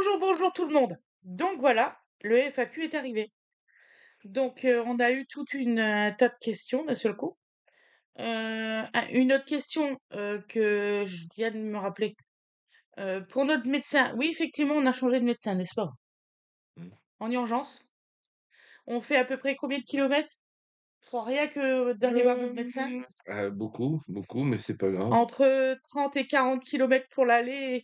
Bonjour, bonjour tout le monde. Donc voilà, le FAQ est arrivé. Donc on a eu toute une tas de questions d'un seul coup. Une autre question que je viens de me rappeler. Pour notre médecin, oui, effectivement, on a changé de médecin, n'est-ce pas? Mmh. En urgence. On fait à peu près combien de kilomètres pour rien que d'aller voir notre médecin? Beaucoup, beaucoup, mais c'est pas grave. Entre 30 et 40 kilomètres pour l'aller,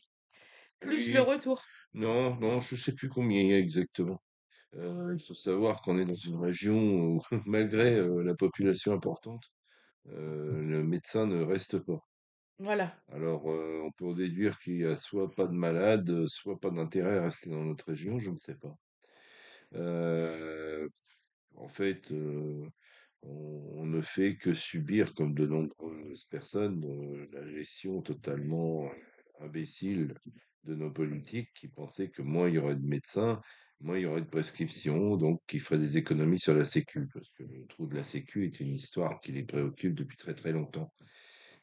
plus le Oui, retour. non, non, je sais plus combien il y a exactement. Il faut savoir qu'on est dans une région où malgré, la population importante, le médecin ne reste pas. Voilà. Alors, on peut en déduire qu'il y a soit pas de malades, soit pas d'intérêt à rester dans notre région, je ne sais pas. Heu, En fait, on ne fait que subir, comme de nombreuses personnes, la gestion totalement imbécile de nos politiques qui pensaient que moins il y aurait de médecins, moins il y aurait de prescriptions, donc qui feraient des économies sur la sécu, parce que le trou de la sécu est une histoire qui les préoccupe depuis très très longtemps.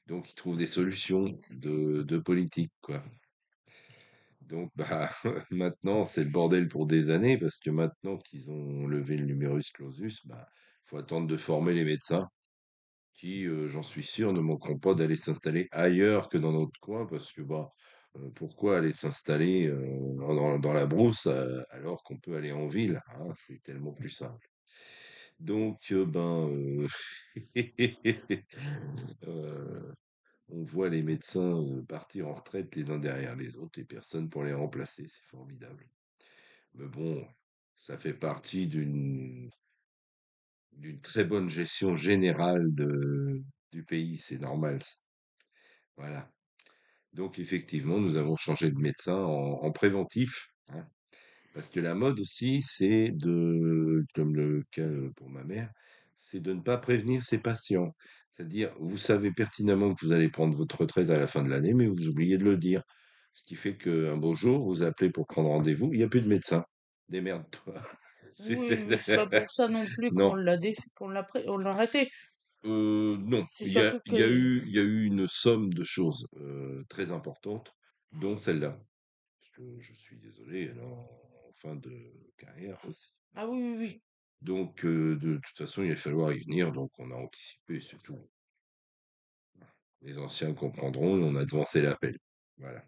Donc ils trouvent des solutions de politique, quoi. Donc, bah, maintenant, c'est le bordel pour des années, parce que maintenant qu'ils ont levé le numerus clausus, bah, faut attendre de former les médecins qui, j'en suis sûr, ne manqueront pas d'aller s'installer ailleurs que dans notre coin, parce que, bah, pourquoi aller s'installer dans la brousse alors qu'on peut aller en ville, hein, c'est tellement plus simple. Donc, euh, on voit les médecins partir en retraite les uns derrière les autres et personne pour les remplacer, c'est formidable. Mais bon, ça fait partie d'une très bonne gestion générale du pays, c'est normal. Voilà. Donc effectivement, nous avons changé de médecin en préventif, hein, parce que la mode aussi, c'est comme le cas pour ma mère, c'est de ne pas prévenir ses patients. C'est-à-dire, vous savez pertinemment que vous allez prendre votre retraite à la fin de l'année, mais vous oubliez de le dire. Ce qui fait qu'un beau jour, vous appelez pour prendre rendez-vous, il n'y a plus de médecin. Démerde-toi. Oui, mais c'est pas pour ça non plus Non, on l'a arrêté. non, C'est surtout il y a que il y a eu une somme de choses très importantes, dont celle-là. Parce que je suis désolé, elle est en fin de carrière aussi. ah oui, oui, oui. Donc, de toute façon, il va falloir y venir, donc on a anticipé, c'est tout. Les anciens comprendront et on a devancé l'appel. Voilà.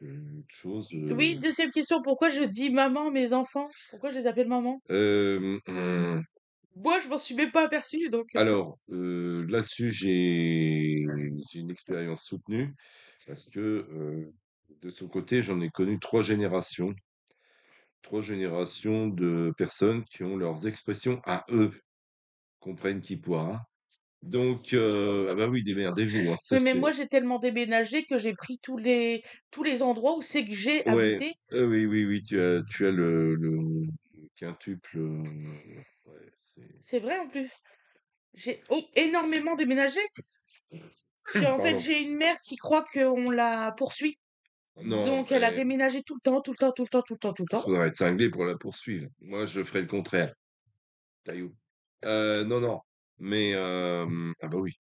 Autre chose. Oui, deuxième question, pourquoi je dis maman, mes enfants? Pourquoi je les appelle maman? Hum, Moi, je m'en suis même pas aperçue, donc alors, là-dessus, j'ai une expérience soutenue parce que de son côté, j'en ai connu trois générations de personnes qui ont leurs expressions à eux, comprennent qui pourra. Donc, ah bah oui, démerdez-vous, hein, ça oui, mais c'est. moi, j'ai tellement déménagé que j'ai pris tous les endroits où c'est que j'ai Ouais, habité. oui, oui, oui, tu as le quintuple. Ouais, C'est vrai, en plus. J'ai énormément déménagé. En fait, Pardon. j'ai une mère qui croit qu'on la poursuit. Non, Donc, elle a déménagé tout le temps, tout le temps, tout le temps, tout le temps, tout le il temps. faudrait être cinglé pour la poursuivre. Moi, je ferais le contraire. Taillou. Non, non. Mais, ah bah oui.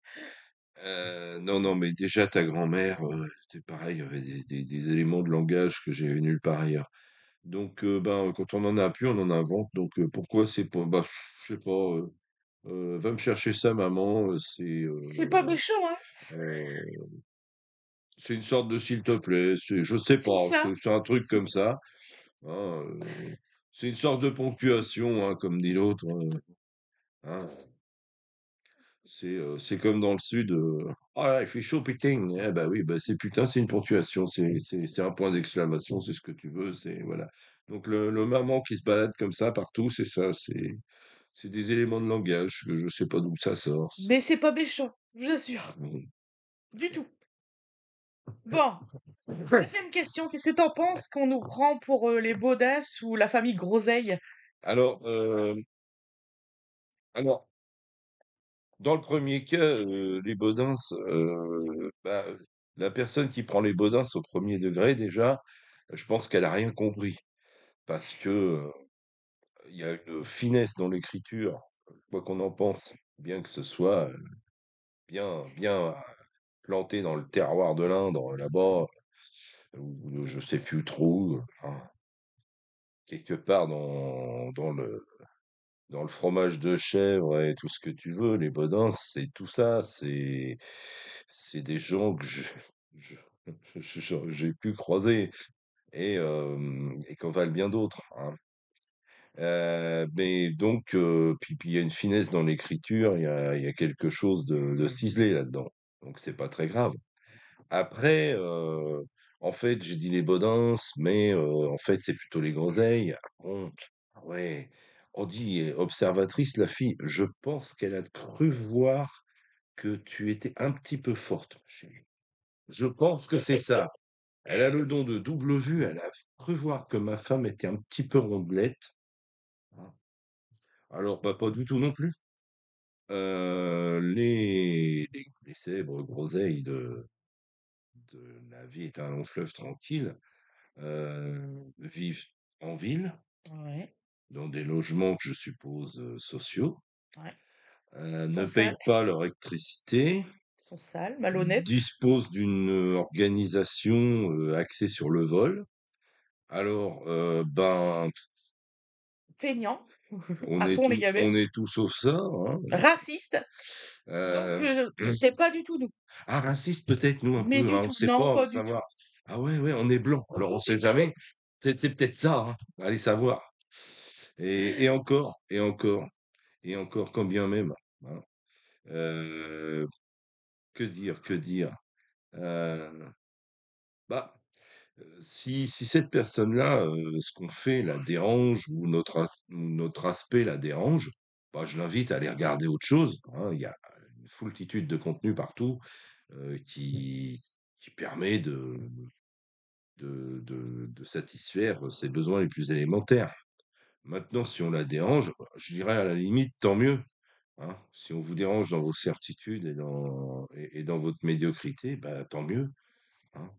Non, non, mais déjà, ta grand-mère, c'était pareil, il y avait des éléments de langage que j'ai nulle part ailleurs. Donc, ben, quand on en a plus, on en invente. Donc, pourquoi c'est pas, bah, je sais pas, va me chercher ça, maman, C'est pas méchant, hein? euh, c'est une sorte de s'il te plaît, je sais C'est pas, ça. c'est un truc comme ça. Hein, c'est une sorte de ponctuation, hein, comme dit l'autre. Hein. C'est comme dans le sud. Ah, il fait chaud, putain. Eh ben oui, bah c'est putain, c'est une ponctuation, c'est un point d'exclamation, c'est ce que tu veux, c'est voilà. Donc le maman qui se balade comme ça partout, c'est ça, c'est des éléments de langage. Je sais pas d'où ça sort. Mais c'est pas méchant, je vous assure. Mm. Du tout. Bon, deuxième question. Qu'est-ce que t'en penses qu'on nous prend pour les Baudins ou la famille Groseille? Alors, alors, dans le premier cas, les Baudins, bah, la personne qui prend les Baudins au premier degré, déjà, je pense qu'elle a rien compris. Parce que il y a une finesse dans l'écriture, quoi qu'on en pense, bien que ce soit bien, bien planté dans le terroir de l'Indre, là-bas. ou je sais plus trop, hein, quelque part dans le fromage de chèvre et tout ce que tu veux, les bodins, c'est tout ça, c'est des gens que je j'ai pu croiser et qu'en valent bien d'autres, hein. Mais donc puis il y a une finesse dans l'écriture, il y a quelque chose de ciselé là-dedans, donc c'est pas très grave. Après, en fait, j'ai dit les Bodins, mais en fait, c'est plutôt les groseilles. Bon, ouais, on dit observatrice, la fille, je pense qu'elle a cru voir que tu étais un petit peu forte, ma chérie. Je pense que c'est ça. Elle a le don de double vue, elle a cru voir que ma femme était un petit peu rondelette, hein. Alors, bah, pas du tout non plus. Les célèbres groseilles de La vie est un long fleuve tranquille, vivent en ville, Ouais, dans des logements que je suppose, sociaux, ouais. Ils ne sont payent sales, pas leur électricité, ils sont sales, malhonnêtes, disposent d'une, organisation, axée sur le vol. Alors, ben, feignants, on à est fond les tout gamins, on est tout sauf ça, hein, racistes. Donc, heu, c'est pas du tout nous. ah raciste peut-être nous un Mais peu, du hein, on tout, sait non, pas, va pas du tout. savoir. Ah ouais, ouais, on est blanc, alors on sait jamais. C'est peut-être ça, hein, allez savoir. Et encore, et encore, et encore, quand bien même, hein. Heu, que dire? Que dire? Heu, bah, si cette personne-là, ce qu'on fait la dérange ou notre aspect la dérange, bah, je l'invite à aller regarder autre chose, hein. Il y a une foultitude de contenus partout, qui permet de satisfaire ses besoins les plus élémentaires. Maintenant, si on la dérange, bah, je dirais à la limite, tant mieux, hein. Si on vous dérange dans vos certitudes et dans votre médiocrité, bah, tant mieux, hein.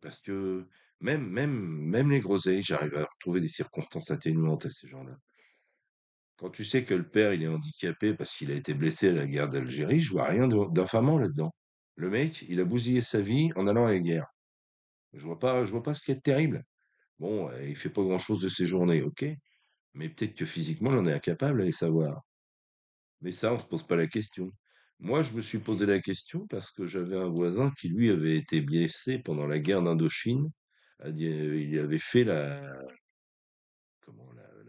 Parce que même les groseilles, j'arrive à retrouver des circonstances atténuantes à ces gens-là. Quand tu sais que le père, il est handicapé parce qu'il a été blessé à la guerre d'Algérie, je vois rien d'infamant là-dedans. Le mec, il a bousillé sa vie en allant à la guerre. Je vois pas ce qu'il y a de terrible. Bon, il fait pas grand-chose de ses journées, OK, mais peut-être que physiquement, il en est incapable, allez savoir. Mais ça, on se pose pas la question. Moi, je me suis posé la question parce que j'avais un voisin qui, lui, avait été blessé pendant la guerre d'Indochine. Il avait fait la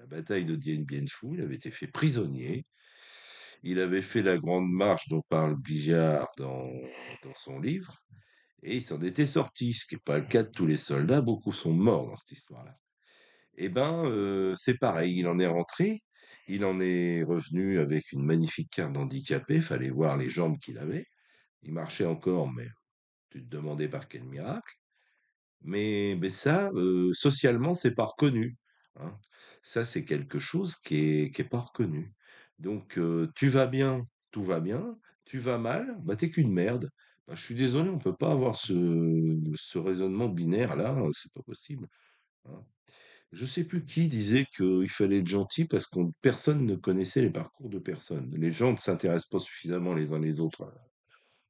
bataille de Dien Bien Phu, il avait été fait prisonnier. Il avait fait la grande marche dont parle Billard dans son livre, et il s'en était sorti, ce qui n'est pas le cas de tous les soldats, beaucoup sont morts dans cette histoire-là. Eh ben, c'est pareil, il en est rentré, il en est revenu avec une magnifique carte d'handicapé, fallait voir les jambes qu'il avait. Il marchait encore, mais tu te demandais par quel miracle. Mais ça, socialement, c'est pas reconnu, hein. Ça, c'est quelque chose qui est pas reconnu. Donc, tu vas bien, tout va bien, tu vas mal, bah, tu qu'une merde. Bah, je suis désolé, on peut pas avoir ce raisonnement binaire-là, c'est pas possible, hein. Je sais plus qui disait qu'il fallait être gentil parce qu'on personne ne connaissait les parcours de personne. Les gens ne s'intéressent pas suffisamment les uns les autres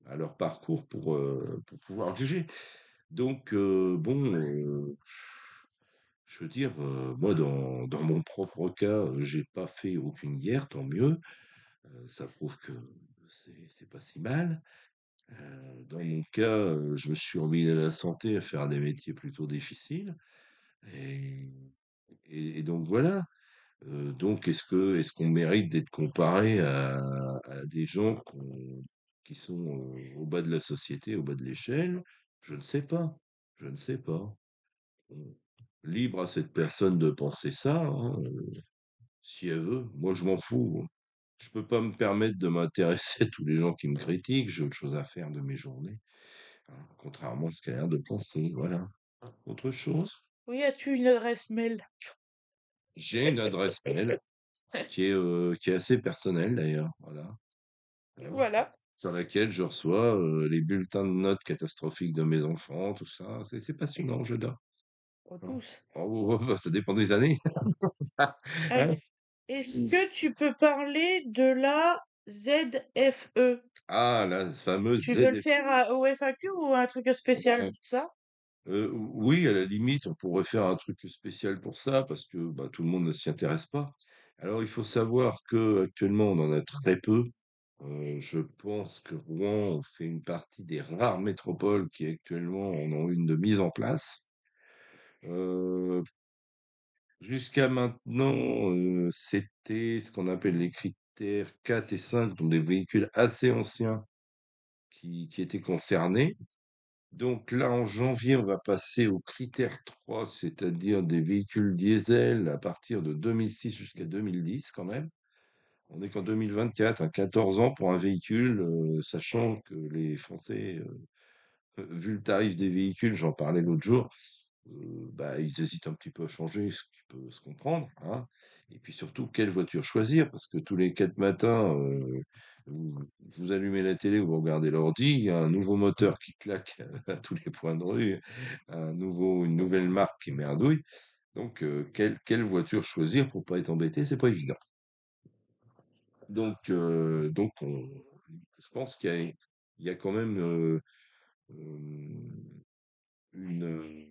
à leur parcours pour pouvoir juger. Donc, bon, je veux dire, moi, dans mon propre cas, j'ai pas fait aucune guerre, tant mieux. Ça prouve que c'est pas si mal. Dans mon cas, je me suis remis à la santé, à faire des métiers plutôt difficiles. Et, et donc voilà. Donc, est-ce qu'on mérite d'être comparé à des gens qui sont au bas de la société, au bas de l'échelle? Je ne sais pas. Je ne sais pas. Bon, libre à cette personne de penser ça, hein, si elle veut. Moi, je m'en fous. Je peux pas me permettre de m'intéresser à tous les gens qui me critiquent. J'ai autre chose à faire de mes journées, hein, contrairement à ce qu'elle a l'air de penser. Voilà. Autre chose? Oui, as-tu une adresse mail? J'ai une adresse mail qui est assez personnelle d'ailleurs. Voilà. Voilà. Voilà, Sur laquelle je reçois les bulletins de notes catastrophiques de mes enfants, tout ça. C'est passionnant, je dors. pour Hein. tous. Oh, oh, oh, bah, ça dépend des années. Hein. Est-ce que tu peux parler de la ZFE? Ah, la fameuse Tu veux le ZF. faire au FAQ ou un truc spécial Ouais. pour ça? Oui, à la limite, on pourrait faire un truc spécial pour ça parce que, bah, tout le monde ne s'y intéresse pas. Alors il faut savoir qu'actuellement, on en a très peu. Je pense que Rouen fait une partie des rares métropoles qui actuellement en ont une de mise en place. Heu, Jusqu'à maintenant, c'était ce qu'on appelle les critères 4 et 5, donc des véhicules assez anciens qui étaient concernés. Donc là, en janvier, on va passer au critère 3, c'est-à-dire des véhicules diesel à partir de 2006 jusqu'à 2010 quand même. On est qu'en 2024, à 14 ans pour un véhicule, sachant que les Français, vu le tarif des véhicules, j'en parlais l'autre jour, bah, ils hésitent un petit peu à changer, ce qui peut se comprendre, hein. Et puis surtout, quelle voiture choisir? Parce que tous les 4 matins, vous allumez la télé ou vous regardez l'ordi, il y a un nouveau moteur qui claque à tous les points de rue, une nouvelle marque qui merdouille. Donc, quelle voiture choisir pour pas être embêté? C'est pas évident. Donc je pense il y a quand même euh, une,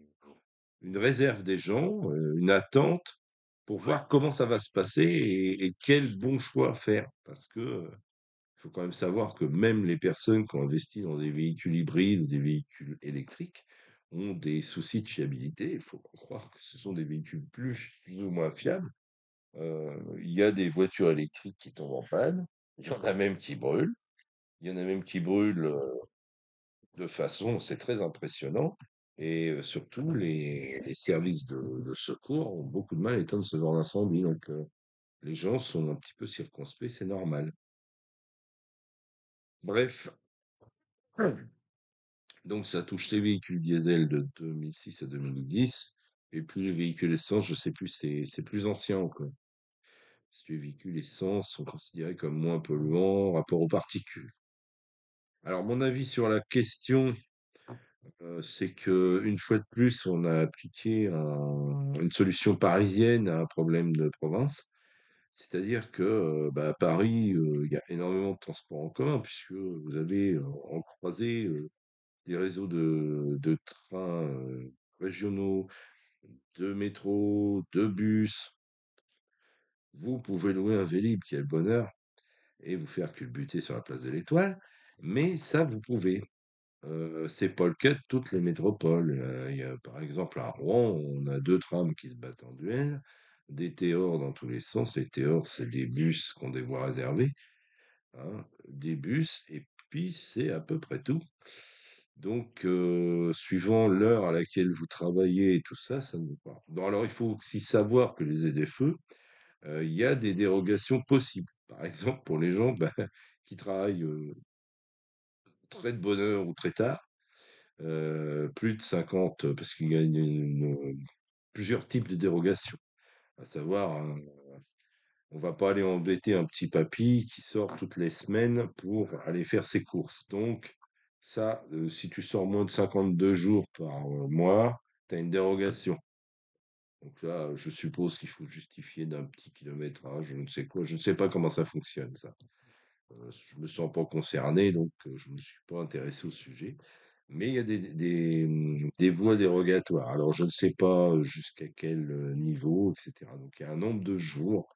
une réserve des gens, une attente pour voir comment ça va se passer et quel bon choix faire. Parce que il faut quand même savoir que même les personnes qui ont investi dans des véhicules hybrides ou des véhicules électriques ont des soucis de fiabilité. Il faut croire que ce sont des véhicules plus ou moins fiables. Il y a des voitures électriques qui tombent en panne. Il y en a même qui brûlent. Il y en a même qui brûlent de façon, c'est très impressionnant. Et surtout, les services de secours ont beaucoup de mal à éteindre ce genre d'incendie. Donc, les gens sont un petit peu circonspects, c'est normal. Bref, donc ça touche les véhicules diesel de 2006 à 2010. Et puis les véhicules essence, je sais plus, c'est plus ancien encore. Parce que les véhicules essence sont considérés comme moins polluants en rapport aux particules. Alors, mon avis sur la question, c'est que une fois de plus, on a appliqué une solution parisienne à un problème de province. C'est-à-dire que, bah, à Paris, il y a énormément de transports en commun puisque vous avez, en croisée, des réseaux de trains, régionaux, de métro, de bus. Vous pouvez louer un Vélib, quel bonheur, et vous faire culbuter sur la place de l'Étoile, mais ça, vous pouvez. C'est pas le cas de toutes les métropoles. Il y a, par exemple, à Rouen, on a 2 trams qui se battent en duel, des Téors dans tous les sens. Les Téors, c'est des bus qui ont des voies réservées, hein, des bus, et puis c'est à peu près tout. Donc, suivant l'heure à laquelle vous travaillez et tout ça, ça ne pas. Bon, alors, il faut aussi savoir que les ZFE, il y a des dérogations possibles. Par exemple, pour les gens bah, qui travaillent très de bonne heure ou très tard, plus de 50, parce qu'il y a plusieurs types de dérogations. À savoir, on va pas aller embêter un petit papy qui sort toutes les semaines pour aller faire ses courses. Donc, ça, si tu sors moins de 52 jours par mois, tu as une dérogation. Donc là, je suppose qu'il faut justifier d'un petit kilométrage, je ne sais quoi, je ne sais pas comment ça fonctionne, ça. Je me sens pas concerné, donc je ne me suis pas intéressé au sujet. Mais il y a des voies dérogatoires. Alors, je ne sais pas jusqu'à quel niveau, etc. Donc, il y a un nombre de jours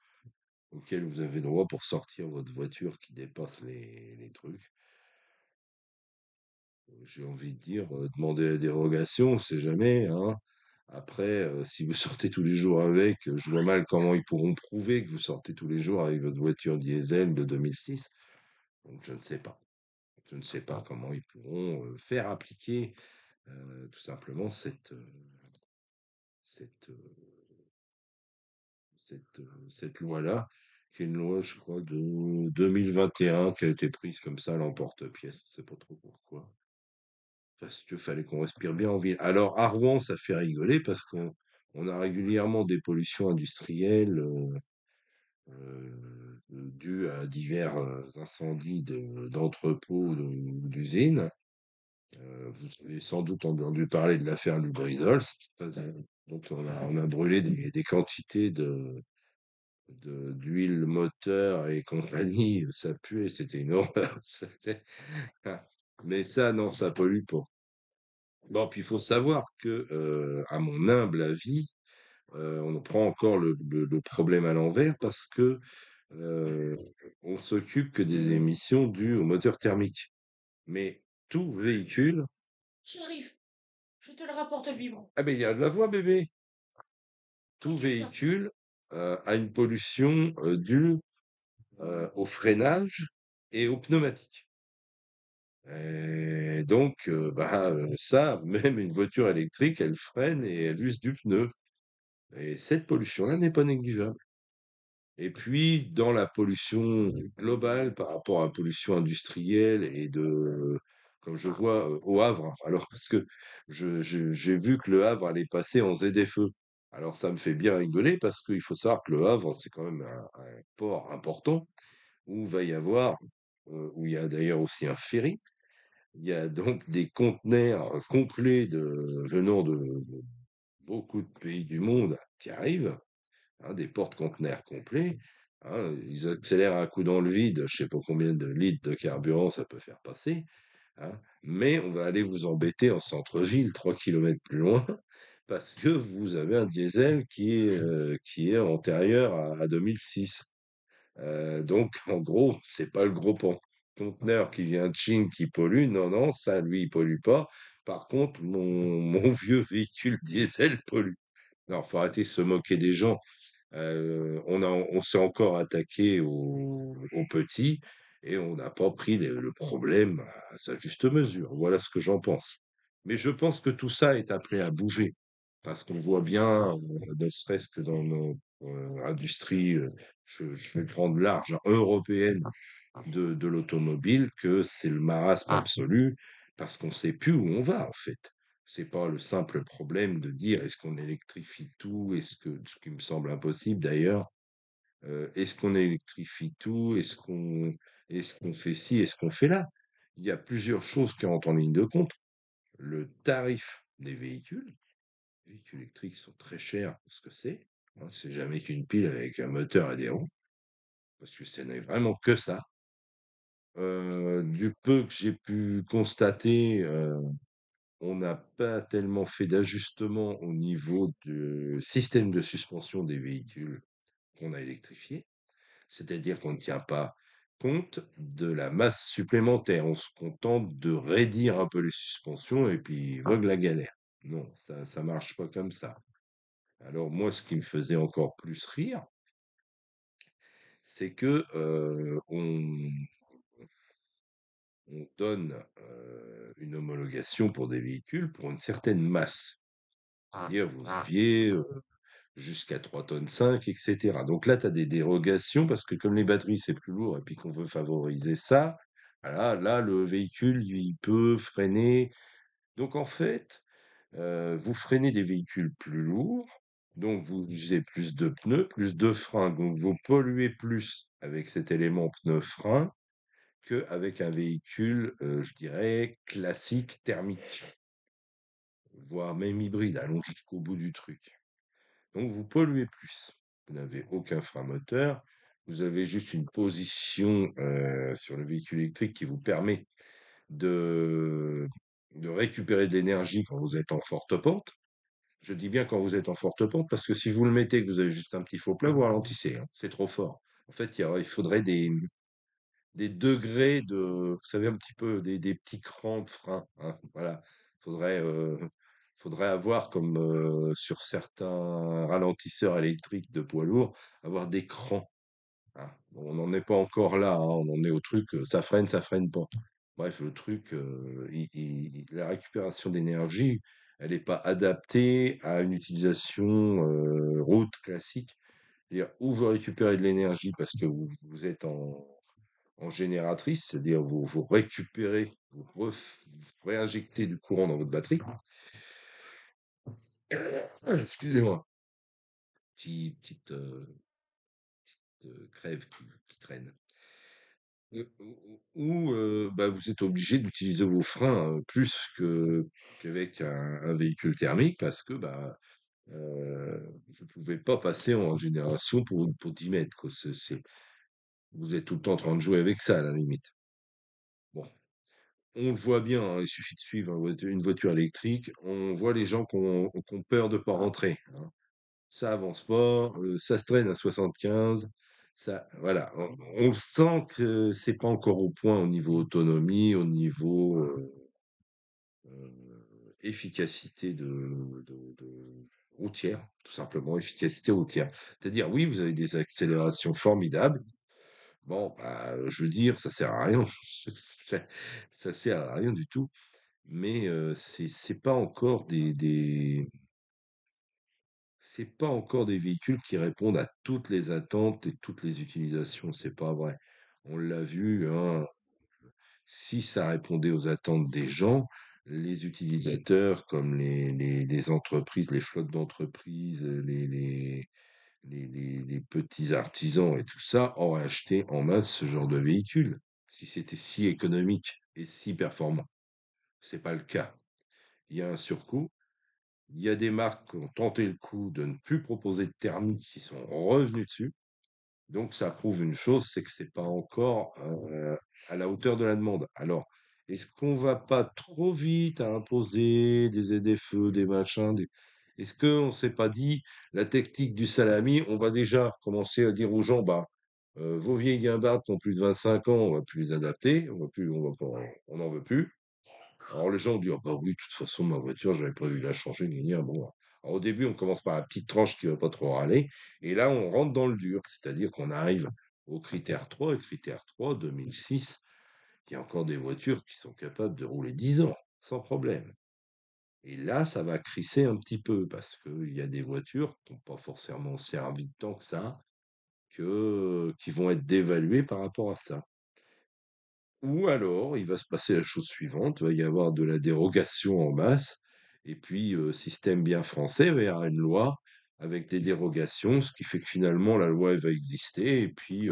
auxquels vous avez droit pour sortir votre voiture qui dépasse les trucs. J'ai envie de dire, demander la dérogation, on sait jamais, hein. Après, si vous sortez tous les jours avec, je vois mal comment ils pourront prouver que vous sortez tous les jours avec votre voiture diesel de 2006. Donc, je ne sais pas. Je ne sais pas comment ils pourront faire appliquer tout simplement cette, cette loi-là, qui est une loi, je crois, de 2021, qui a été prise comme ça à l'emporte-pièce. Je ne sais pas trop pourquoi. Parce qu'il fallait qu'on respire bien en ville. Alors, à Rouen, ça fait rigoler parce qu'on a régulièrement des pollutions industrielles dues à divers incendies d'entrepôts ou d'usines. Vous avez sans doute entendu parler de l'affaire Lubrizol. Donc, on a brûlé des quantités d'huile moteur et compagnie. Ça puait, c'était une horreur. Mais ça, non, ça pollue pas. Bon, puis il faut savoir que, à mon humble avis, on prend encore le problème à l'envers parce que, heu, on s'occupe que des émissions dues au moteur thermique. Mais tout véhicule J'arrive, je te le rapporte vivant. ah, mais il y a de la voix bébé! Tout T'inquiète pas. véhicule, a une pollution, due, au freinage et aux pneumatiques. Et donc, ça, même une voiture électrique, elle freine et elle use du pneu et cette pollution-là n'est pas négligeable. Et puis, dans la pollution globale par rapport à la pollution industrielle et de comme je vois, au Havre, alors parce que j'ai vu que le Havre allait passer en ZFE. Alors ça me fait bien rigoler parce qu'il faut savoir que le Havre, c'est quand même un port important où va y avoir, où il y a d'ailleurs aussi un ferry. Il y a donc des conteneurs complets venant de beaucoup de pays du monde qui arrivent, hein, des porte-conteneurs complets, hein, ils accélèrent un coup dans le vide, je sais pas combien de litres de carburant ça peut faire passer, hein, mais on va aller vous embêter en centre-ville, 3 kilomètres plus loin, parce que vous avez un diesel qui est antérieur à 2006. Donc en gros, c'est pas le gros conteneur qui vient de Chine qui pollue, non, non, ça lui, il pollue pas. Par contre, mon vieux véhicule diesel pollue. Non, faut arrêter de se moquer des gens. On s'est encore attaqué aux petits et on n'a pas pris le problème à sa juste mesure. Voilà ce que j'en pense. Mais je pense que tout ça est appelé à bouger parce qu'on voit bien, ne serait-ce que dans nos industries, je vais prendre large, hein, européenne de l'automobile, que c'est le marasme absolu parce qu'on ne sait plus où on va en fait. C'est pas le simple problème de dire est-ce qu'on électrifie tout, ce qui me semble impossible d'ailleurs, est-ce qu'on électrifie tout, est-ce qu'on fait ci, est-ce qu'on fait là? Il y a plusieurs choses qui entrent en ligne de compte. Le tarif des véhicules, les véhicules électriques sont très chers pour ce que c'est, hein, c'est jamais qu'une pile avec un moteur et des roues, parce que ce n'est vraiment que ça. Du peu que j'ai pu constater, on n'a pas tellement fait d'ajustements au niveau du système de suspension des véhicules qu'on a électrifiés. C'est-à-dire qu'on ne tient pas compte de la masse supplémentaire. On se contente de raidir un peu les suspensions et puis vogue la galère. Non, ça marche pas comme ça. Alors moi, ce qui me faisait encore plus rire, c'est que on donne une homologation pour des véhicules pour une certaine masse. C'est-à-dire, vous aviez jusqu'à 3,5 tonnes, etc. Donc là, tu as des dérogations parce que comme les batteries, c'est plus lourd et puis qu'on veut favoriser ça, voilà, là, le véhicule, il peut freiner. Donc en fait, vous freinez des véhicules plus lourds, donc vous usez plus de pneus, plus de freins, donc vous polluez plus avec cet élément pneu-frein qu'avec un véhicule, je dirais, classique thermique, voire même hybride, allons jusqu'au bout du truc. Donc vous polluez plus. Vous n'avez aucun frein moteur, vous avez juste une position sur le véhicule électrique qui vous permet de, de récupérer de l'énergie quand vous êtes en forte pente. Je dis bien quand vous êtes en forte pente, parce que si vous le mettez, que vous avez juste un petit faux plat, vous ralentissez, hein, c'est trop fort. En fait, il faudrait des degrés de, vous savez, un petit peu des petits crans de frein, hein, voilà. Faudrait, euh, faudrait avoir, comme sur certains ralentisseurs électriques de poids lourds, avoir des crans, hein. On n'en est pas encore là, hein, on en est au truc, ça freine pas. Bref, le truc, la récupération d'énergie, elle n'est pas adaptée à une utilisation route classique. C'est-à-dire, où vous récupérez de l'énergie parce que vous êtes en génératrice, c'est-à-dire vous récupérez, vous réinjectez du courant dans votre batterie. Excusez-moi, petite crève qui traîne. Bah, vous êtes obligé d'utiliser vos freins plus qu'avec un véhicule thermique parce que bah, vous ne pouvez pas passer en génération pour 10 mètres, quoi. Vous êtes tout le temps en train de jouer avec ça à la limite. Bon. on le voit bien, hein, il suffit de suivre une voiture électrique, on voit les gens qui ont peur de pas rentrer, hein. Ça avance pas, ça se traîne à 75, ça voilà, on sent que c'est pas encore au point au niveau autonomie, au niveau, efficacité de routière, tout simplement, efficacité routière. C'est-à-dire, oui, vous avez des accélérations formidables. Bon, bah, je veux dire, ça sert à rien. Ça ça sert à rien du tout, mais c'est pas encore c'est pas encore des véhicules qui répondent à toutes les attentes et toutes les utilisations, c'est pas vrai. On l'a vu, hein, si ça répondait aux attentes des gens, les utilisateurs comme les entreprises, les flottes d'entreprises, les petits artisans et tout ça auraient acheté en masse ce genre de véhicule, si c'était si économique et si performant. C'est pas le cas. Il y a un surcoût. Il y a des marques qui ont tenté le coup de ne plus proposer de thermique qui sont revenus dessus. Donc ça prouve une chose, c'est que c'est pas encore, à la hauteur de la demande. Alors, est-ce qu'on va pas trop vite à imposer des ZFE, des machins, des est-ce qu'on s'est pas dit: «La technique du salami», on va déjà commencer à dire aux gens: «Bah, vos vieilles guimbardes qui ont plus de 25 ans, on va plus les adapter, on va pas on n'en veut plus». Alors les gens ont dit: «Ah bah oui, de toute façon ma voiture, j'avais prévu de la changer, gna gna». Bon, alors au début, on commence par la petite tranche qui va pas trop râler et là, on rentre dans le dur. C'est-à-dire qu'on arrive au critère 3 et critère 3, 2006, il y a encore des voitures qui sont capables de rouler 10 ans sans problème et là, ça va crisser un petit peu parce qu'il y a des voitures qui ont pas forcément servi tant que ça, qui vont être dévaluées par rapport à ça. Ou alors, il va se passer la chose suivante, il va y avoir de la dérogation en masse, et puis, système bien français, il va y avoir une loi avec des dérogations, ce qui fait que finalement la loi elle va exister, et puis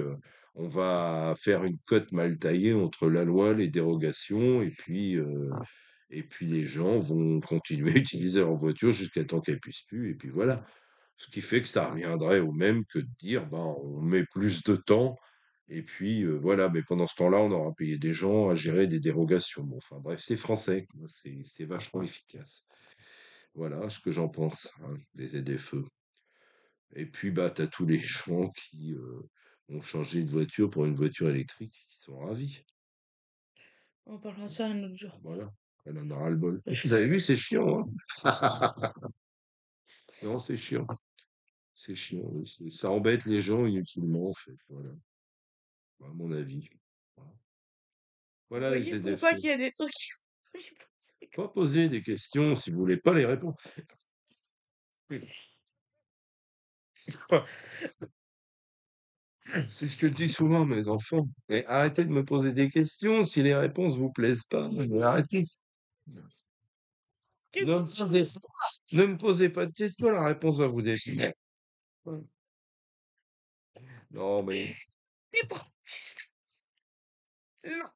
on va faire une cote mal taillée entre la loi, les dérogations, et puis les gens vont continuer à utiliser leur voiture jusqu'à temps qu'elle puisse plus, et puis voilà. Ce qui fait que ça reviendrait au même que de dire, ben, on met plus de temps et puis voilà, mais pendant ce temps-là, on aura payé des gens à gérer des dérogations. Bon, enfin bref, c'est français, quoi, c'est vachement efficace. Voilà ce que j'en pense, hein, des ZFE. Et puis, bah, tu as tous les gens qui ont changé de voiture pour une voiture électrique, qui sont ravis. On parlera de ça un autre jour. Voilà, elle en a ras-le-bol. Vous avez vu, c'est chiant, hein? Non, c'est chiant. C'est chiant. Ça embête les gens inutilement, en fait. Voilà, à mon avis. Voilà. Vous Voilà les voyez pourquoi ZFE. qu'il y a des trucs qui faut y penser Pas poser des questions si vous voulez pas les répondre. C'est ce que je dis souvent à mes enfants. Mais arrêtez de me poser des questions si les réponses vous plaisent pas. Mais arrêtez. que Ne me posez, ne me posez pas de questions, la réponse va vous définir. Non, mais des baptistes. Non,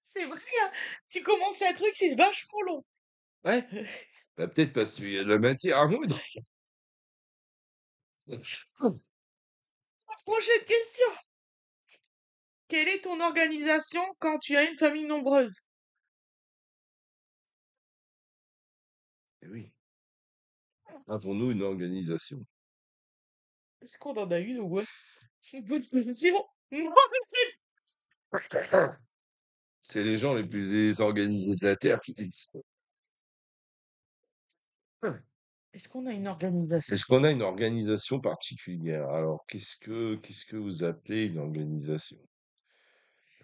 c'est vrai, hein. Tu commences un truc, c'est vachement long. ouais, bah, peut-être parce qu'il y a de la matière à moudre. Prochaine question. Quelle est ton organisation quand tu as une famille nombreuse? Eh oui, avons-nous une organisation? Est-ce qu'on en a une ou ouais? C'est une bonne question. C'est les gens les plus désorganisés de la Terre qui disent ça. Est-ce qu'on a une organisation? Est-ce qu'on a une organisation particulière? Alors, qu'est-ce que vous appelez une organisation?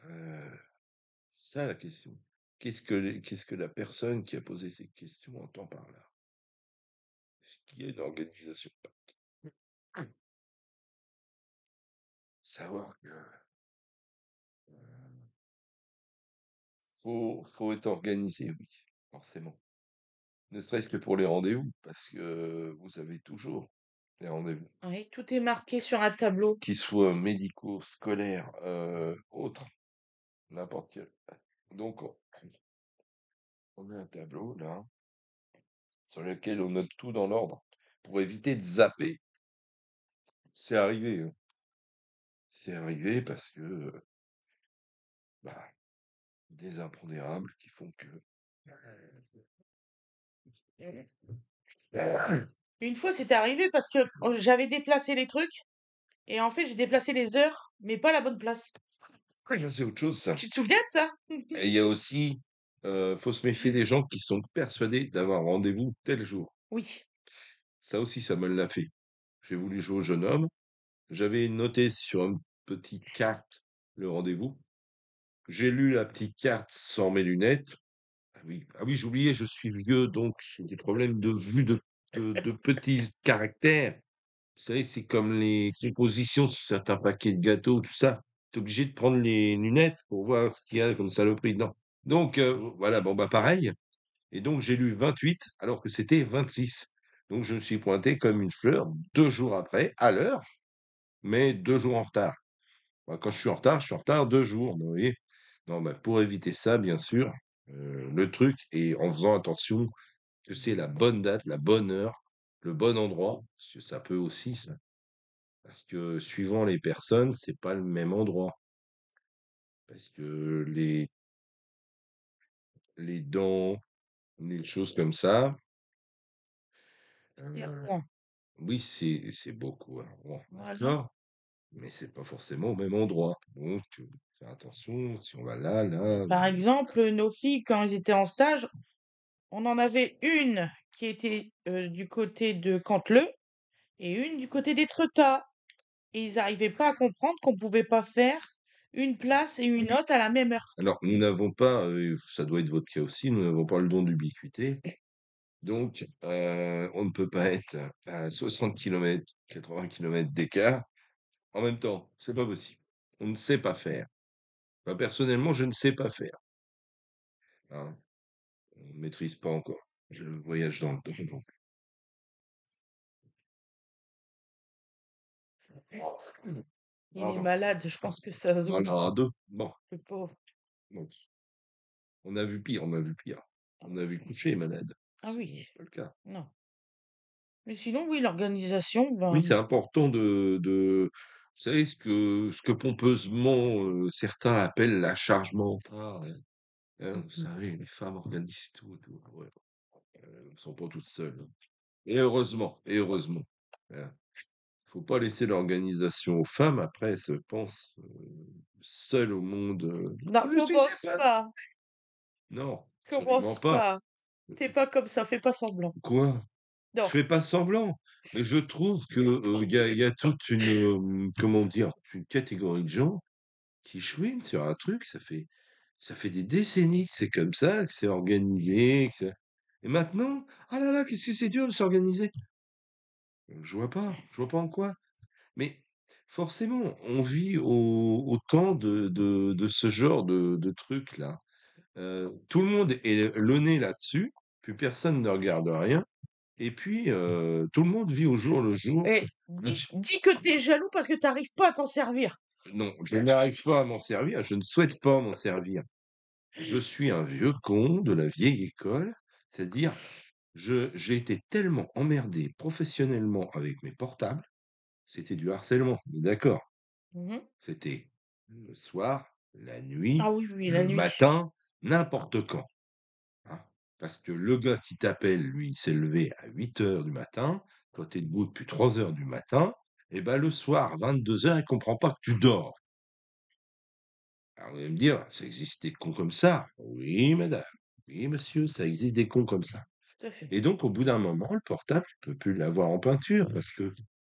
C'est ça la question. Qu'est-ce que la personne qui a posé cette question entend par là? Est-ce qu'il y a une organisation? Savoir que faut être organisé, oui, forcément. Ne serait-ce que pour les rendez-vous, parce que vous avez toujours des rendez-vous, Oui, tout est marqué sur un tableau. qu'ils soient médicaux, scolaires, autres, n'importe quel. Donc, on met un tableau là, sur lequel on note tout dans l'ordre, pour éviter de zapper. C'est arrivé, hein. C'est arrivé parce que, bah, des impondérables qui font que. Une fois, c'était arrivé parce que j'avais déplacé les trucs et en fait, j'ai déplacé les heures, mais pas la bonne place. Ouais, ça, c'est autre chose, ça. Tu te souviens de ça? Et il y a aussi, faut se méfier des gens qui sont persuadés d'avoir rendez-vous tel jour. Oui. Ça aussi, ça me l'a fait. J'ai voulu jouer au jeune homme. J'avais noté sur une petite carte le rendez-vous. J'ai lu la petite carte sans mes lunettes. Ah oui, j'oubliais, je suis vieux, donc j'ai des problèmes de vue de petits caractères. Vous savez, c'est comme les compositions sur certains paquets de gâteaux, tout ça. Tu es obligé de prendre les lunettes pour voir ce qu'il y a comme saloperie dedans. Donc, voilà, bon, bah pareil. Et donc, j'ai lu 28 alors que c'était 26. Donc, je me suis pointé comme une fleur 2 jours après, à l'heure, mais 2 jours en retard. Bah, quand je suis en retard 2 jours. Vous voyez. Non, bah, pour éviter ça, bien sûr, le truc, et en faisant attention que c'est la bonne date, la bonne heure, le bon endroit, parce que ça peut aussi, ça. Parce que suivant les personnes, c'est pas le même endroit. Parce que les dents, les choses comme ça, C'est euh, Rouen. oui, c'est beaucoup à Rouen, Voilà. d'accord, mais c'est pas forcément au même endroit. Donc, faire attention, si on va là, là. Par exemple, nos filles, quand elles étaient en stage, on en avait une qui était du côté de Cantleux et une du côté d'Étretat. Et ils n'arrivaient pas à comprendre qu'on pouvait pas faire une place et une autre à la même heure. Alors, nous n'avons pas, ça doit être votre cas aussi, nous n'avons pas le don d'ubiquité. Donc, on ne peut pas être à 60 km, 80 km d'écart en même temps. C'est pas possible. On ne sait pas faire. Moi, personnellement, je ne sais pas faire. Hein. On ne maîtrise pas encore. Je voyage dans le temps. Donc. Il est Pardon. malade, je pense que ça se voit, Malade. Bon, le pauvre. donc, on a vu pire, on a vu pire. On a vu coucher malade. Ah C'est oui, pas le cas. non. Mais sinon, oui, l'organisation, Oui, ben, c'est important vous savez, ce que pompeusement certains appellent la charge mentale. Hein, vous savez, les femmes organisent tout, tout. Ouais, elles ne sont pas toutes seules. Hein. Et heureusement, et heureusement. Hein. Faut pas laisser l'organisation aux femmes. Après, elles se pensent seules au monde. non, Oh, je suis commence capable. pas, Non, absolument commence pas. pas. T'es pas comme ça, fais pas semblant. Quoi? Je Non. fais pas semblant. Mais je trouve que il y a toute une comment dire une catégorie de gens qui chouinent sur un truc. Ça fait des décennies que c'est comme ça, que c'est organisé. Et maintenant, ah là là, qu'est-ce que c'est dur de s'organiser. Je vois pas en quoi. Mais forcément, on vit au temps de ce genre de trucs-là. Tout le monde est le nez là-dessus, puis personne ne regarde rien. Et puis, tout le monde vit au jour le jour. Et dis que t'es jaloux parce que t'arrives pas à t'en servir. Non, je n'arrive pas à m'en servir, je ne souhaite pas m'en servir. Je suis un vieux con de la vieille école, c'est-à-dire, j'ai été tellement emmerdé professionnellement avec mes portables, c'était du harcèlement, on est d'accord. Mhm. C'était le soir, la nuit, Ah oui, oui, la le nuit. matin, n'importe quand. Hein. Parce que le gars qui t'appelle, lui, il s'est levé à 8 heures du matin, toi, tu es debout depuis 3 heures du matin, et ben le soir, 22 heures, il comprend pas que tu dors. Alors, vous allez me dire, ça existe des cons comme ça. Oui, madame. Oui, monsieur, ça existe des cons comme ça. Tout à fait. Et donc, au bout d'un moment, le portable, tu peux plus l'avoir en peinture parce que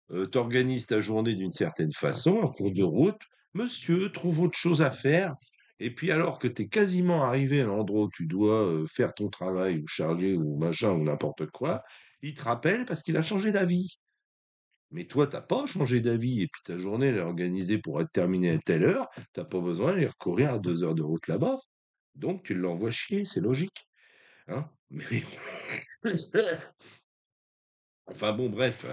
tu organises ta journée d'une certaine façon, en cours de route. Monsieur trouve autre chose à faire. Et puis, alors que tu es quasiment arrivé à l'endroit où tu dois faire ton travail ou charger ou machin ou n'importe quoi, il te rappelle parce qu'il a changé d'avis. Mais toi, t'as pas changé d'avis et puis ta journée elle est organisée pour être terminée à telle heure, t'as pas besoin d'aller recourir à 2 heures de route là-bas. Donc tu l'envoies chier, c'est logique. Hein. Mais enfin bon, bref.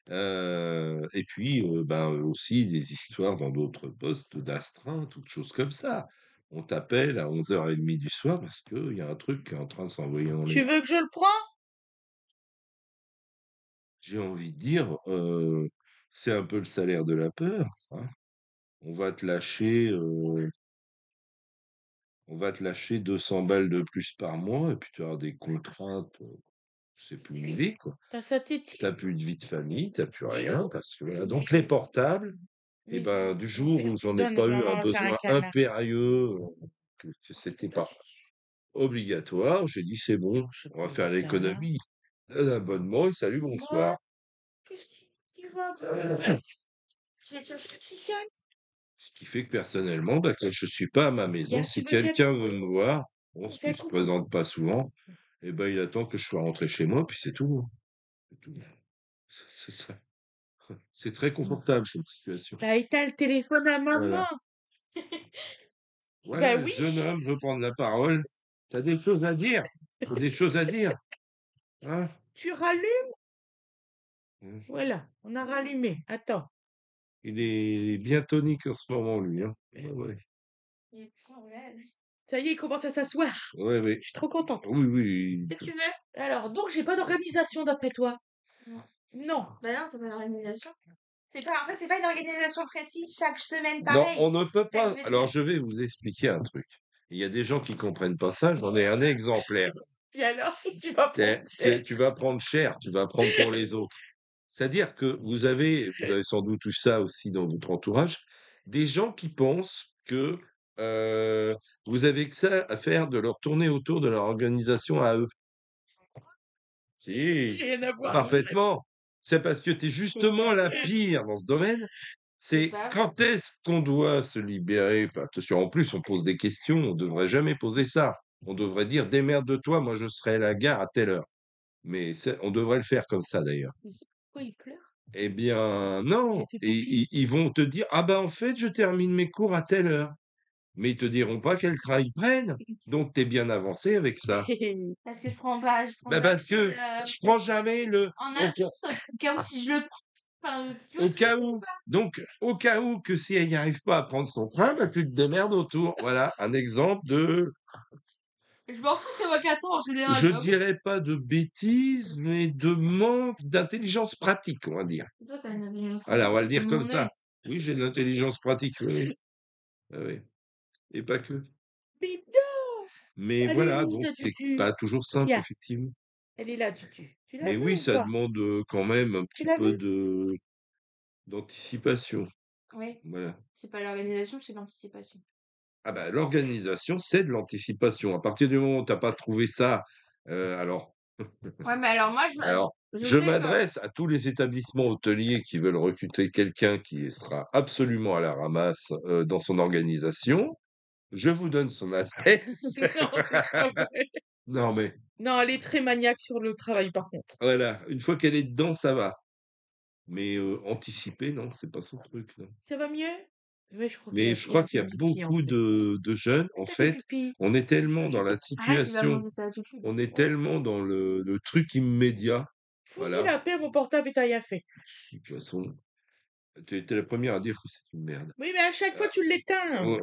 Et puis ben, aussi des histoires dans d'autres postes d'astreinte, toutes choses comme ça. On t'appelle à 11h30 du soir parce qu'il y a un truc qui est en train de s'envoyer en Tu l'air. veux que je le prends? J'ai envie de dire, c'est un peu le salaire de la peur. Hein. On va te lâcher on va te lâcher 200 balles de plus par mois et puis tu auras des contraintes, c'est plus une vie, quoi. T'as ça tétine? T'as plus de vie de famille, t'as plus rien parce que voilà. Donc les portables, et Mais ben, si, du mon jour père où te j'en ai donne, pas eu maman un va faire un besoin câlin. impérieux, que c'était pas obligatoire, j'ai dit: «C'est bon, Je sais on va pas, faire j'en sais rien. l'économie d'un abonnement et salut, Moi, bonsoir». qu'est-ce qui tu vas je vais te chercher le chicken. Ce qui fait que personnellement, bah, quand je suis pas à ma maison, Tu si veux faire quelqu'un veut coucou? me voir, bon, ce qui Fais se coucou. présente pas souvent, et ben, il attend que je sois rentré chez moi, puis c'est tout, hein. C'est tout. C'est ça. C'est très confortable cette situation. T'as éteint le téléphone à maman. Voilà. Bah Voilà, oui, jeune homme veut prendre la parole. T'as des choses à dire. T'as des choses à dire, hein? tu rallumes. Mmh. Voilà, on a rallumé. Attends. Il est bien tonique en ce moment, lui, hein? Ouais, ouais. Ça y est, il commence à s'asseoir. Ouais, ouais. Je suis trop contente. Oui, oui. Qu'est-ce que tu veux? Alors, donc, j'ai pas d'organisation d'après toi? Non. Non. Bah non, t'as pas d'organisation. En fait, c'est pas une organisation précise chaque semaine Non, pareil. on ne peut C'est ça que pas. je veux Alors, dire. je vais vous expliquer un truc. Il y a des gens qui comprennent pas ça. J'en ai un exemplaire. Et alors, tu vas prendre cher. Tu vas prendre cher. Tu vas prendre pour les autres. C'est-à-dire que vous avez sans doute eu ça aussi dans votre entourage, des gens qui pensent que vous avez que ça à faire de leur tourner autour de leur organisation à eux. Si, Rien à voir, en fait. parfaitement. C'est parce que tu es justement la pire dans ce domaine. C'est C'est pas. quand est-ce qu'on doit se libérer? Bah, attention, en plus, on pose des questions. On devrait jamais poser ça. On devrait dire démerde-toi, moi je serai à la gare à telle heure. Mais on devrait le faire comme ça d'ailleurs. Mais c'est pourquoi il pleure? Eh bien, Il non. a fait Et pipi. ils vont te dire: «Ah bah, en fait, je termine mes cours à telle heure». Mais ils te diront pas quel train ils prennent. Donc tu es bien avancé avec ça. Parce que je prends Bah, jamais parce que je prends jamais le en au cas avance au cas où si je le prends. Enfin, si tu vois au ce que je cas veux dire ou où. pas. Donc au cas où que si elle n'y arrive pas à prendre son train, bah, tu te démerdes autour. Voilà un exemple de, Je m'en fous, c'est moi qui attends en général. je Ah bon? dirais pas de bêtises, mais de manque d'intelligence pratique, on va dire. Toi, t'as une intelligence Voilà, on pratique, va le c'est tout dire le comme monde ça. est. Oui, j'ai de l'intelligence pratique, oui, oui. Ah oui, et pas que. Mais non! Mais Elle est voilà, où donc ta c'est tutu? pas toujours simple, Tiens, effectivement. elle est là, tutu. Tu la Mais veux oui, ou ça pas? demande, quand même un Tu petit l'as peu vue? de d'anticipation. Oui, Voilà. c'est pas l'organisation, c'est l'anticipation. Ah bah, l'organisation, c'est de l'anticipation. À partir du moment où tu as pas trouvé ça, alors Ouais, mais alors moi, alors je je sais que. m'adresse à tous les établissements hôteliers qui veulent recruter quelqu'un qui sera absolument à la ramasse, dans son organisation. Je vous donne son adresse. Non, c'est pas vrai. Non, mais Non, elle est très maniaque sur le travail, par contre. voilà, une fois qu'elle est dedans, ça va. Mais, anticiper, non, c'est pas son truc, non. Ça va mieux? Ouais, je crois Mais je elle crois a qu'il fait y a pipi, en beaucoup fait. de jeunes, en Tu fait fait, pipi. on est tellement dans la Arrête, il va situation, manger sa attitude. on est Oh, tellement dans le truc immédiat, fous-y voilà. la paix, mon portable et tu rien fait. De toute façon, tu es la première à dire que c'est une merde. Oui, mais à chaque fois, Ah, tu l'éteins. ouais,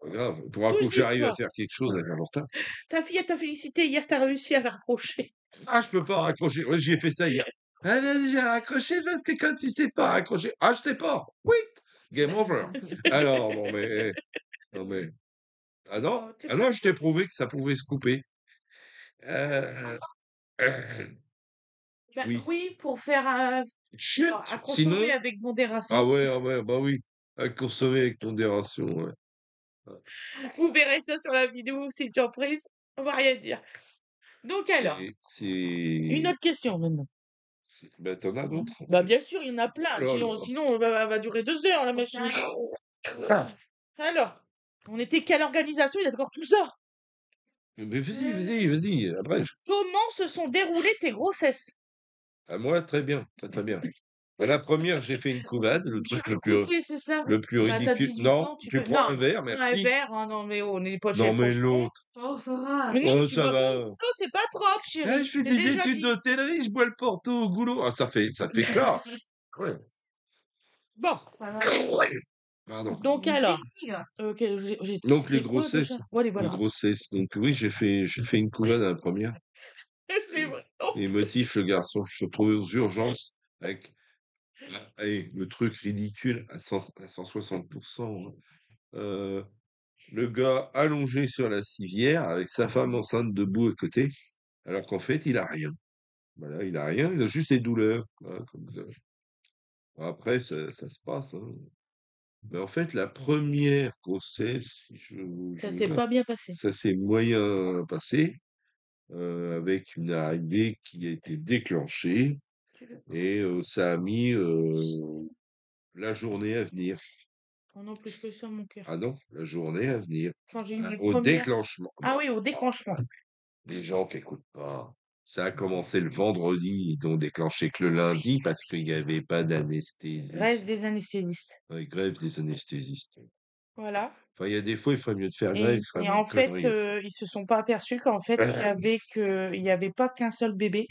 pas grave, pour un coup que Fous-y, j'arrive à toi. faire quelque chose avec un portable. Ta fille, elle t'a félicité hier, t'as réussi à la raccrocher. Ah, je peux pas raccrocher. Ouais, j'y ai fait ça hier. Ah, vas-y, j'ai raccroché parce que quand tu sais pas raccrocher, ah, je sais pas. Quit. Game over. Alors, non mais, Oh, tu ah non, je t'ai prouvé que ça pouvait se couper. Euh, euh, bah oui. oui, pour faire Chut! à consommer Sinon, avec modération. ah ouais, bah oui. À consommer avec modération, ouais. Vous verrez ça sur la vidéo, c'est une surprise. On va rien dire. Donc alors, Et une autre question maintenant. bah, t'en as d'autres? Bah bien sûr, il y en a plein. Oh là Sinon, elle va durer 2 heures, la machine. là. Alors, on était quelle organisation? Il y a encore tout ça. Mais vas-y, abrège. Comment se sont déroulées tes grossesses? À moi, très bien, très, très bien. Bah, la première, j'ai fait une couvade, le J'ai truc écouté, c'est ça? le plus Bah, t'as ridicule. 18 Non, ans, tu tu peux. prends Non, un verre, un merci. verre, hein, non, mais on n'est pas Non, chez mais franchement. l'autre. Oh, ça va. Mais non, Oh, tu ça bois pas au va. goulot, c'est pas propre, Ah, chérie. je fais J'ai des déjà études dit. d'hôtellerie, je bois le porto au goulot. Ah, ça fait classe. Ouais. Bon, Ça va. Pardon. donc Une alors, tigre. ok, Donc les c'était quoi grossesses, déjà? Bon, allez, voilà. Donc oui, j'ai fait une couvade à la première. C'est vrai. Oh, Et motif, le garçon, je se trouvais aux urgences avec allez, le truc ridicule à 160%. Le gars allongé sur la civière avec sa femme enceinte debout à côté, alors qu'en fait, il a rien. Voilà, il a rien, il a juste des douleurs. Voilà, comme ça. Après, ça se passe, hein. Mais en fait, la première grossesse, Ça s'est pas bien passé. ça s'est moyen passé, avec une arrivée qui a été déclenchée et ça a mis la journée à venir. Oh non, plus que ça, mon cœur. Ah non, la journée à venir. Quand j'ai eu mes Au premières... déclenchement. Ah oui, au déclenchement. Les gens qui écoutent pas. Ça a commencé le vendredi, ils n'ont déclenché que le lundi parce qu'il n'y avait pas d'anesthésie. Reste des anesthésistes. Ouais, grève des anesthésistes. Voilà. Enfin, il y a des fois, il ferait mieux de faire grève, Et, il ferait et moins en de fait, conneries aussi. ils se sont pas aperçus qu'en fait, il y avait pas qu'un seul bébé,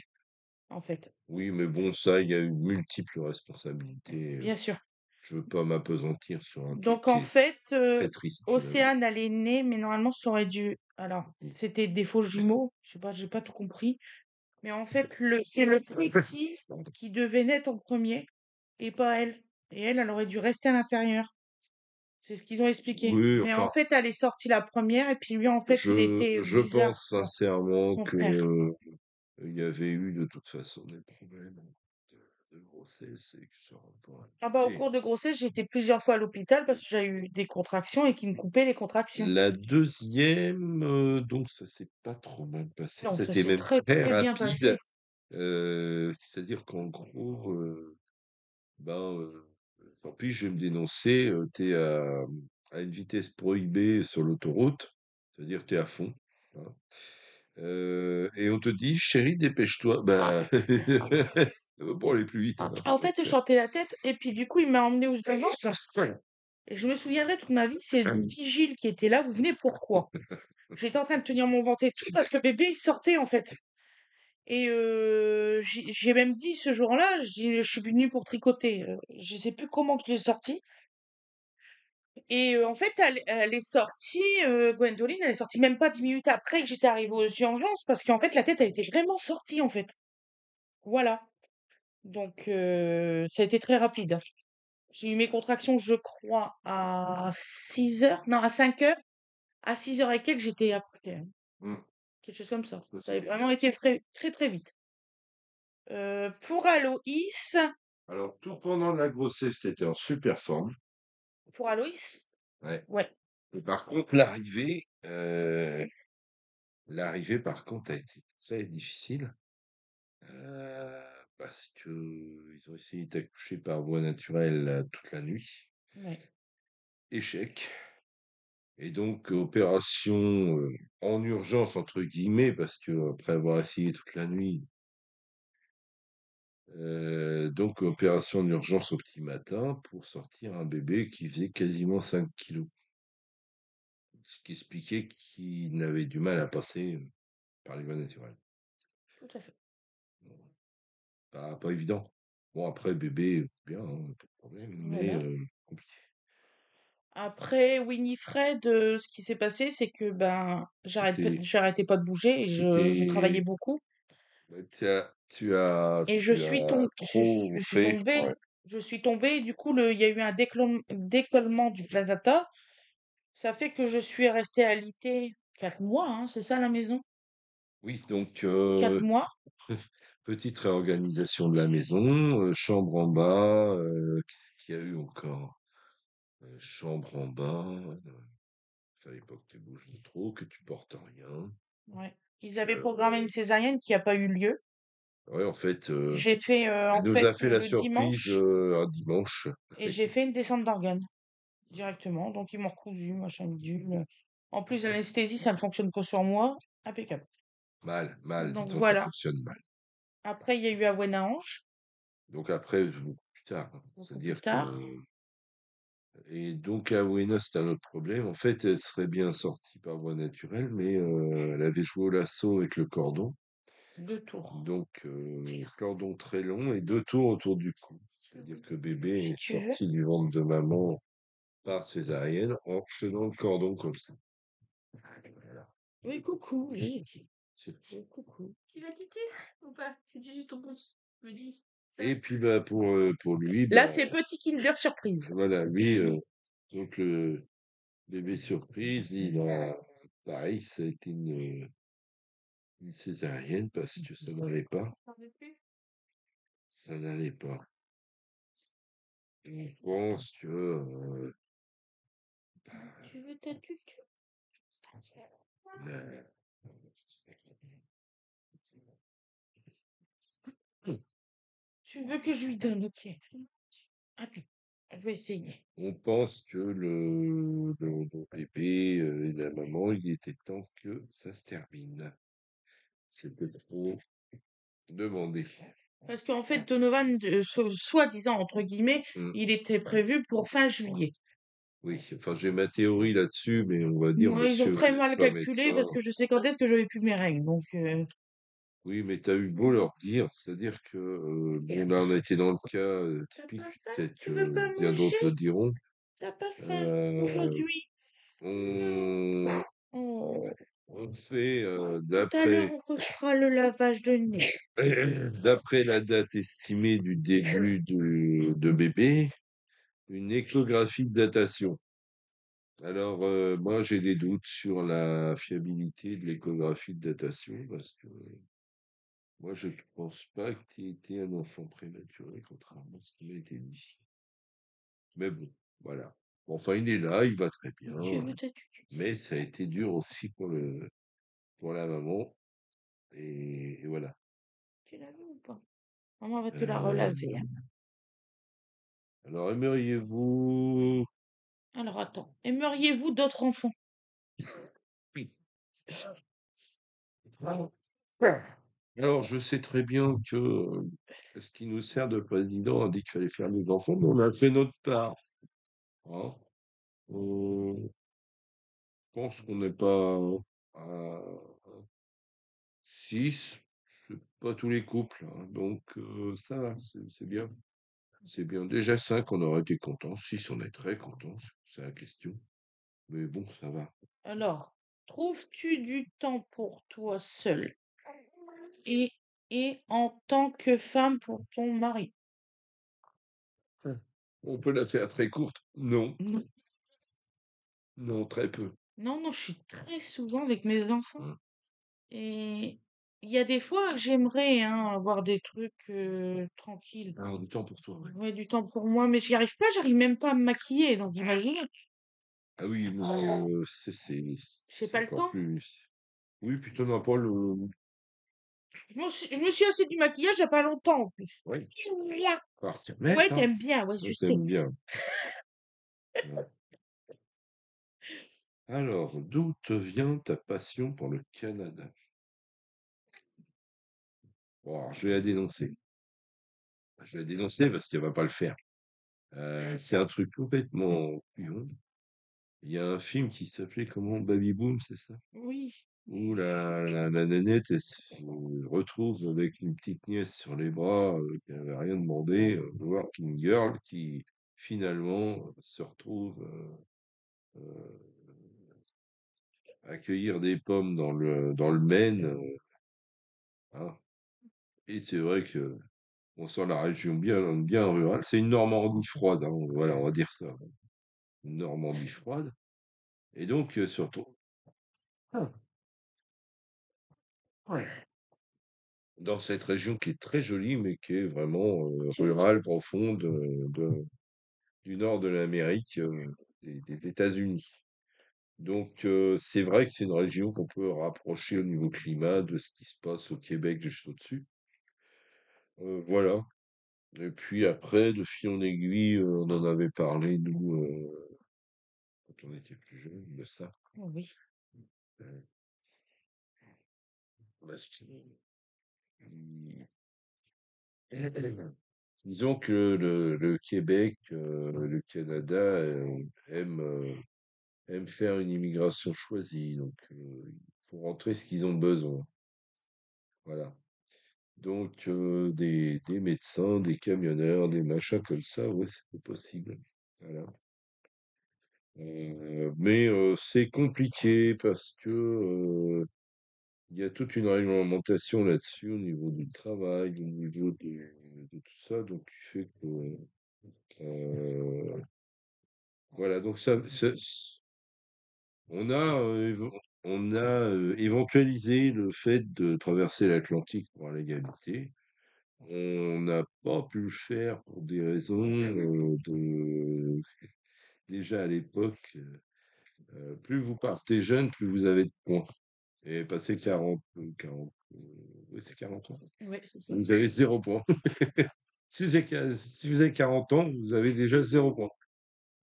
en fait. Oui, mais bon, ça, il y a eu multiples responsabilités. Bien sûr. Je veux pas m'apesantir sur un truc Donc, qui en est fait, très triste, finalement. Océane, elle est née, mais normalement, ça aurait dû... Alors, c'était des faux jumeaux. Je sais pas, j'ai pas tout compris. Mais en fait, c'est le petit qui devait naître en premier et pas elle. Et elle aurait dû rester à l'intérieur. C'est ce qu'ils ont expliqué. Oui, Mais en enfin, fait, elle est sortie la première et puis lui, en fait, il était je bizarre, pense sincèrement son que frère. il y avait eu de toute façon des problèmes de grossesse et que ça n'aurait pas Ah bah, au été. cours de grossesse, j'ai été plusieurs fois à l'hôpital parce que j'ai eu des contractions et qui me coupaient les contractions. La deuxième, donc ça s'est pas trop mal passé. Non, ça C'était s'est même très, très très bien rapide. passé. C'est-à-dire qu'en gros, ben, tant pis, je vais me dénoncer. Tu es à une vitesse prohibée sur l'autoroute, c'est-à-dire tu es à fond, hein. Et on te dit, chérie, dépêche-toi. Ben, pour aller plus vite, hein. En fait, je chantais la tête et puis du coup, il m'a emmené aux urgences. Et je me souviendrai toute ma vie, c'est le vigile qui était là. Vous venez pourquoi? J'étais en train de tenir mon ventre et tout parce que bébé, il sortait en fait. Et j'ai même dit ce jour-là, je dis: «Je suis venue pour tricoter», je sais plus comment que je l'ai sorti et en fait, elle est sortie, Gwendoline, elle est sortie même pas 10 minutes après que j'étais arrivée aux urgences parce qu'en fait, la tête, elle était vraiment sortie, en fait. Voilà. Donc ça a été très rapide, hein. J'ai eu mes contractions, je crois, à 6 heures, non, à 5 heures. À 6 heures et quelques, j'étais accouchée, hein. Mm. Quelque chose comme ça. Ça, Ça a c'est bien. vraiment été très, très vite. Pour Aloïs Alors, tout pendant la grossesse, tu étais en super forme. pour Aloïs? Ouais. Ouais. Et par contre, l'arrivée, par contre, a été très difficile. euh, Parce que ils ont essayé d'accoucher par voie naturelle toute la nuit. Ouais. Échec. Et donc, opération en urgence, entre guillemets, parce que après avoir essayé toute la nuit, donc opération en urgence au petit matin pour sortir un bébé qui faisait quasiment 5 kilos. Ce qui expliquait qu'il avait du mal à passer par les voies naturelles. Tout à fait. Bon, pas évident. Bon, après, bébé, bien, hein, pas de problème, mais Voilà. compliqué. Après Winifred, ce qui s'est passé, c'est que ben C'était, j'arrêtais pas de bouger et je travaillais c'était, beaucoup. bah, Et tu as trop je suis fait, tombée, ouais. et du coup, il y a eu un décollement du placenta. Ça fait que je suis restée alitée 4 mois, hein, c'est ça la maison? Oui, donc 4 mois. petite réorganisation de la maison, chambre en bas, qu'est-ce qu'il y a eu encore? Chambre en bas, fallait pas que tu bouges de trop, que tu portes rien. Ouais. Ils avaient programmé Euh, une césarienne qui n'a pas eu lieu. ouais, en fait, J'ai fait elle en nous fait a fait la le surprise dimanche un dimanche. et j'ai fait une descente d'organes directement. Donc ils m'ont recousu, machin bidule. En plus, l'anesthésie, ça ne fonctionne que sur moi. Impeccable. Mal, Donc disons, ça voilà. fonctionne mal. Après, il y a eu Awenange, Donc après, beaucoup plus tard, hein. beaucoup plus C'est-à-dire que tard. et donc à Wena, c'est un autre problème. En fait, elle serait bien sortie par voie naturelle, mais elle avait joué au lasso avec le cordon. 2 tours. Donc, cordon très long et 2 tours autour du cou. C'est-à-dire que bébé Si est tu veux. sorti du ventre de maman par césarienne en tenant le cordon comme ça. Voilà. Oui, coucou. Oui, C'est- oui, coucou. Tu vas titer ou pas? C'est juste ton pouce. Me dis. Ça. Et puis bah, pour lui, Là, bah, c'est petit Kinder Surprise. voilà, lui, donc Bébé surprise, pareil, ça a été une césarienne parce que ça n'allait pas. T'en veux plus? Ça n'allait pas. On pense que Tu veux ta tutu? la- Tu veux que je lui donne? Ok. Attends, je vais essayer. on pense que le bébé et la maman, il était temps que ça se termine. C'était trop demandé. Parce qu'en fait, Donovan, soi-disant, entre guillemets, Mm. il était prévu pour fin juillet. Oui, enfin j'ai ma théorie là-dessus, mais on va dire, Moi, ils ont monsieur, vous très n'êtes mal pas calculé médecin. parce que je sais quand est-ce que j'avais plus mes règles. Donc, Oui, mais tu as eu beau leur dire, c'est-à-dire que bon, là on a été dans le cas t'as typique, pas faim? peut-être Tu veux que pas bien d'autres le manger? diront. T'as pas faim Euh, aujourd'hui? Non. on, Oh. on fait Tout à l'heure, on refera le lavage de nez. d'après la date estimée du début de bébé, une échographie de datation. Alors, moi, j'ai des doutes sur la fiabilité de l'échographie de datation parce que moi, je ne pense pas que tu aies été un enfant prématuré, contrairement à ce qui m'a été dit. Mais bon, voilà. Bon, enfin, il est là, il va très bien, Tu veux ta tutu? mais ça a été dur aussi pour la maman. Et voilà. Tu l'as vu ou pas? Maman va te la Euh, relaver, hein. alors, aimeriez-vous... Alors, attends. Aimeriez-vous d'autres enfants? Oui. Alors, je sais très bien que ce qui nous sert de président a dit qu'il fallait faire des enfants, mais on a fait notre part. Hein. Je pense qu'on n'est pas à 6, c'est pas tous les couples, hein. Donc ça va, c'est bien. C'est bien. Déjà 5, on aurait été content. 6, on est très content, c'est la question. Mais bon, ça va. Alors, trouves-tu du temps pour toi seul et, et en tant que femme pour ton mari? On peut la faire très courte? Non, Non, non, très peu. non, non, je suis très souvent avec mes enfants. Hein. Et il y a des fois que j'aimerais hein, avoir des trucs tranquilles. Alors, du temps pour toi, ouais. Ouais, du temps pour moi, mais j'y arrive pas, j'arrive même pas à me maquiller, donc imagine, Ah oui, mais j'ai c'est pas le encore temps. plus. Oui, puis t'en as pas le. Je me suis assez du maquillage il y a pas longtemps en plus. Oui, Bien. faut s'y Ouais, remettre, hein. t'aimes bien, ouais, Ouais, je sais. t'aimes bien. Ouais. Alors, d'où te vient ta passion pour le Canada? Bon, alors, je vais la dénoncer. Je vais la dénoncer parce qu'elle va pas le faire. C'est un truc complètement couillon. Il y a un film qui s'appelait comment? Baby Boom, c'est ça? Oui. Où la nénette, elle se retrouve avec une petite nièce sur les bras, qui n'avait rien demandé, Working Girl, qui finalement se retrouve à cueillir des pommes dans le Maine. Hein. Et c'est vrai que on sent la région bien, bien rurale. C'est une Normandie froide, hein, voilà, on va dire ça. Une Normandie froide. Et donc, surtout, dans cette région qui est très jolie, mais qui est vraiment rurale, profonde, du nord de l'Amérique, des États-Unis. Donc, c'est vrai que c'est une région qu'on peut rapprocher au niveau climat de ce qui se passe au Québec juste au-dessus. Voilà. Et puis après, de fil en aiguille, on en avait parlé, nous, quand on était plus jeunes, de ça. Oh oui. Euh, Parce que, disons que le Québec, le Canada aiment faire une immigration choisie. Donc, il faut rentrer ce qu'ils ont besoin. Voilà. Donc, des médecins, des camionneurs, des machins comme ça, ouais, c'est possible. Voilà. Mais c'est compliqué parce que il y a toute une réglementation là-dessus au niveau du travail, au niveau de tout ça, donc qui fait que voilà. Donc ça, On a éventualisé le fait de traverser l'Atlantique pour aller habiter. On n'a pas pu le faire pour des raisons de... Déjà à l'époque, plus vous partez jeune, plus vous avez de points. Et passé 40, oui, c'est 40 ans. Ouais, c'est ça. Vous avez 0 point. Si vous avez 40 ans, vous avez déjà 0 point.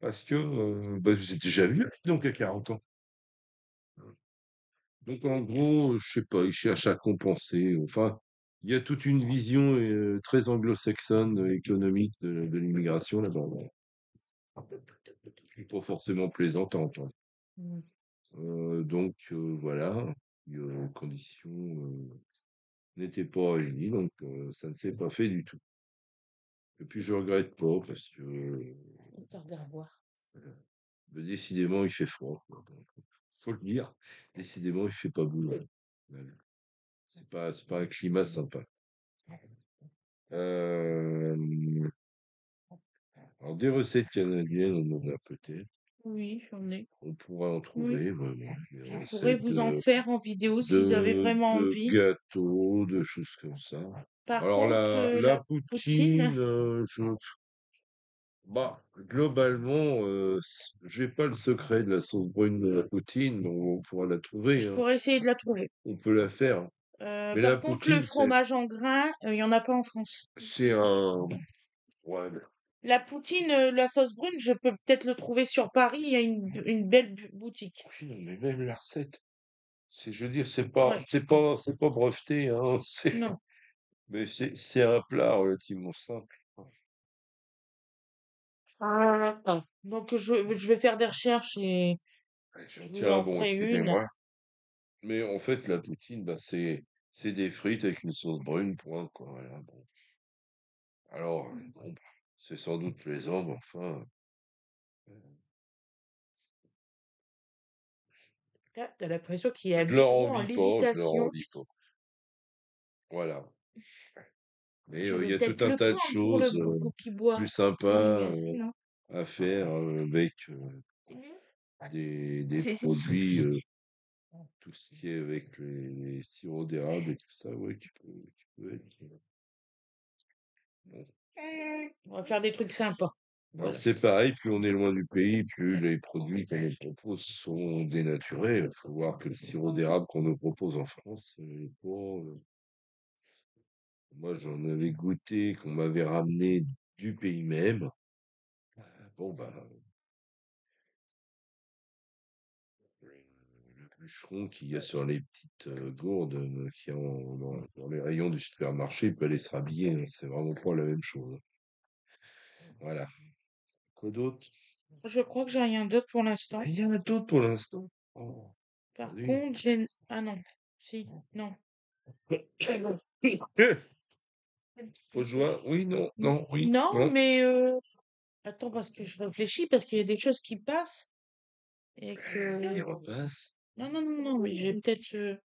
Parce que bah, vous êtes déjà vieux, donc à 40 ans. Donc en gros, je sais pas, ils cherchent à compenser. Enfin, il y a toute une vision très anglo-saxonne économique de l'immigration là-bas. Bon, pas forcément plaisante à entendre. Mmh. Donc voilà, les conditions n'étaient pas réunies, donc ça ne s'est pas fait du tout. Et puis je regrette pas parce que On tarde à revoir. décidément il fait froid, quoi. Donc, faut le dire. Décidément il fait pas beau. Voilà. C'est pas un climat sympa. Euh, alors des recettes canadiennes, on en a peut-être. Oui, j'en ai. On pourrait en Oui. trouver, vraiment, des Je pourrais recettes vous en de, faire en vidéo si vous avez de, vraiment de envie. gâteaux, de choses comme ça. Par Alors contre, la la poutine, poutine, globalement, j'ai pas le secret de la sauce brune de la poutine, mais on pourra la trouver, je hein. pourrais essayer de la trouver. On peut la faire, hein. Mais la Par contre, le poutine, fromage en grains, il y en a pas en France. c'est un, ouais, La poutine, la sauce brune, je peux peut-être le trouver sur Paris. Il y a une belle boutique. oui, non, mais même la recette. Je veux dire, Ouais, c'est pas breveté, hein. non. Mais c'est un plat relativement simple. Donc je vais faire des recherches et Ouais, je je vous tiens, en bon, ferai une. excusez-moi. Mais en fait, la poutine, bah, c'est des frites avec une sauce brune, point, quoi. Voilà, bon. Alors, bon, c'est sans doute plaisant, mais enfin, Là, t'as l'impression qu'il y a le je leur micro en envie pas, je leur lévitation. envie pas. Voilà. Mais Je il vais y a tout peut-être un le tas de prendre pour le choses bout qui boit. plus Oui, sympas lui aussi, non? à faire avec des produits, tout ce qui est avec les sirops d'érable et tout ça, ouais, qui peut être. Bon. On va faire des trucs sympas. Alors Voilà. c'est pareil, plus on est loin du pays, plus les produits qu'on nous propose sont dénaturés. Il faut voir que le sirop d'érable qu'on nous propose en France, moi j'en avais goûté, qu'on m'avait ramené du pays même. Bon bah le bûcheron qu'il y a sur les petites gourdes qu'il y a dans les rayons du supermarché, il peut aller se rhabiller, hein. C'est vraiment pas la même chose. Voilà. Quoi d'autre? Je crois que j'ai rien d'autre pour l'instant. Il y en a d'autres pour l'instant. Oh, Par oui. contre, j'ai... Ah non. Si. Non. C'est bon. Faut jouer. Oui, non, non, oui, Non, non. mais attends, parce que je réfléchis, parce qu'il y a des choses qui passent et Il que... repasse. Non, non, non, non, mais j'ai peut-être...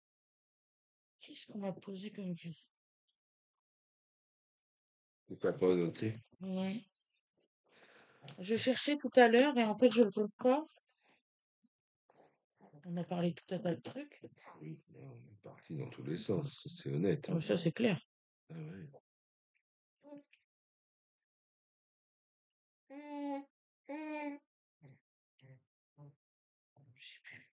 Qu'est-ce qu'on m'a posé comme question? Pourquoi pas noter? Ouais. Je cherchais tout à l'heure et en fait, je le trouve pas. On a parlé tout un tas de trucs. Oui, on est parti dans tous les sens, c'est honnête, hein. Ça, c'est clair. Ah ouais. Je sais plus.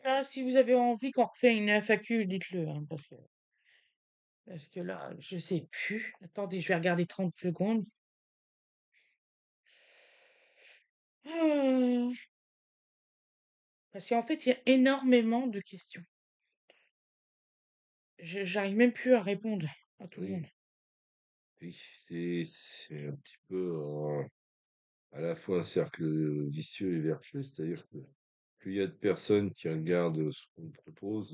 Ah, si vous avez envie qu'on refait une FAQ, dites-le, hein, parce que là, je sais plus. Attendez, je vais regarder 30 secondes. Euh, Parce qu'en fait, il y a énormément de questions. J'arrive même plus à répondre à tout le Oui, monde. oui, c'est un petit peu à la fois un cercle vicieux et vertueux, c'est-à-dire que plus il y a de personnes qui regardent ce qu'on propose,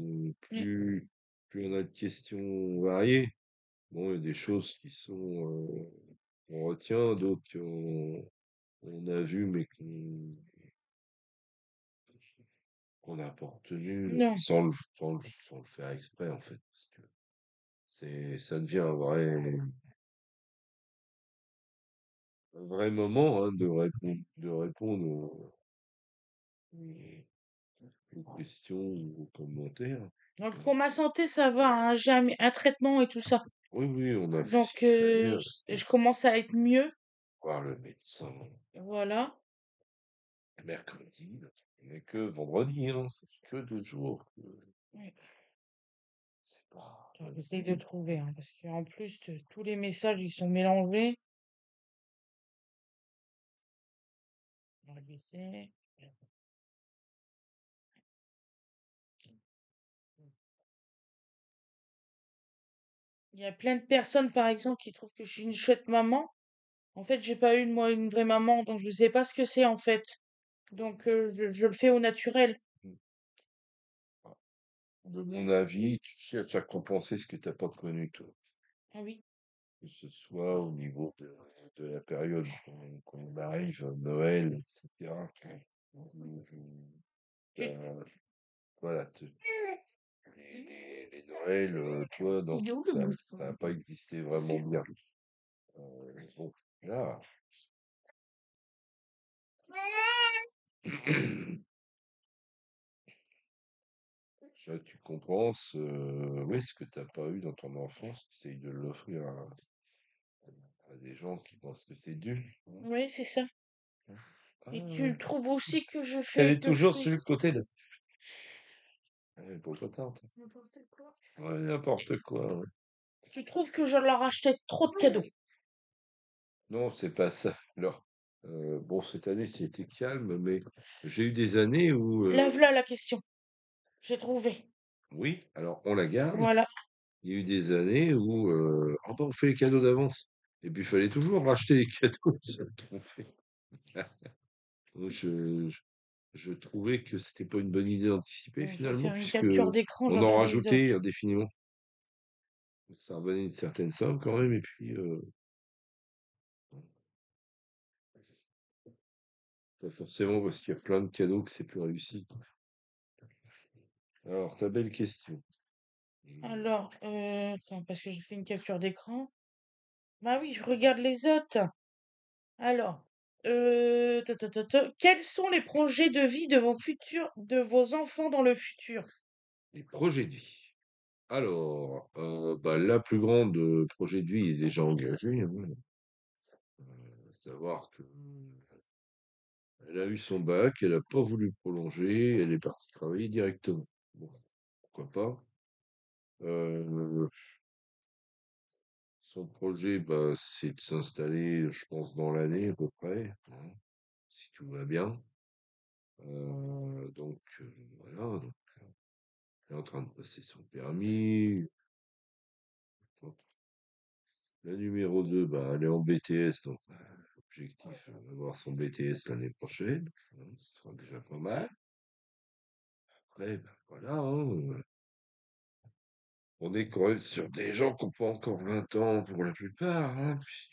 Oui. plus on a de questions variées. Bon, il y a des choses qui sont qu'on retient, d'autres qu'on a vues mais qu'on n'a pas retenues Non. sans le faire exprès en fait, parce que ça devient un un vrai moment hein, de répondre aux questions, aux commentaires. Donc pour ma santé, ça va, hein, j'ai un traitement et tout ça. Oui, oui, on a fait ce Donc qu'il fallait. je commence à être mieux. Voir le médecin Voilà. mercredi. On n'est que vendredi, hein, c'est que 2 jours. Ouais. C'est pas. Attends, j'essaye de trouver, hein, parce qu'en plus, tous les messages, ils sont mélangés. On va laisser. Il y a plein de personnes, par exemple, qui trouvent que je suis une chouette maman. En fait, j'ai pas eu, moi, une vraie maman, donc je sais pas ce que c'est, en fait. Donc, je le fais au naturel. De mon avis, tu cherches à compenser ce que tu n'as pas connu, toi. Ah oui. Que ce soit au niveau de la période qu'on arrive, Noël, etc. où Tu, t'as- Voilà, les Noëls, toi, non, Il est où le ça bouchon? n'a pas existé vraiment bien. Bon, là, ça, tu compenses, oui, ce que tu n'as pas eu dans ton enfance, tu essayes de l'offrir à des gens qui pensent que c'est dû. oui, c'est ça. Ah, Et ouais. tu trouves aussi que Elle fais, est que je toujours fais sur le côté de. Elle est pour le tarte. N'importe quoi. Ouais, n'importe quoi. Ouais. Tu trouves que je leur achetais trop de cadeaux. Non, c'est pas ça. Alors, bon, cette année, c'était calme, mais j'ai eu des années où, Lave-la la question. J'ai trouvé. oui, alors on la garde. Voilà. Il y a eu des années où, ah bah, on fait les cadeaux d'avance. Et puis, il fallait toujours racheter les cadeaux déjà qu'on fait. Donc, je trouvais que c'était pas une bonne idée d'anticiper Bon, je vais finalement, faire une puisque capture d'écran, je on en regarde les autres. rajoutait indéfiniment. Ça revenait une certaine somme quand même, et puis, pas forcément parce qu'il y a plein de cadeaux que c'est plus réussi. Alors, ta belle question. Je- Alors, attends, parce que j'ai fait une capture d'écran. Bah oui, je regarde les autres. Alors, quels sont les projets de vie de vos enfants dans le futur? Les projets de vie. Alors, bah, la plus grande projet de vie est déjà engagé, hein. Savoir que elle a eu son bac, elle n'a pas voulu prolonger, elle est partie travailler directement. Bon, pourquoi pas. Euh, Son projet, bah, c'est de s'installer, je pense, dans l'année à peu près, hein, si tout va bien. Donc, voilà, donc, elle est en train de passer son permis. Donc, la numéro 2, bah, elle est en BTS, donc l'objectif, avoir son BTS l'année prochaine, hein, ce sera déjà pas mal. Après, ben, voilà, hein, on est quand même sur des gens qui n'ont pas encore 20 ans pour la plupart, hein, puisque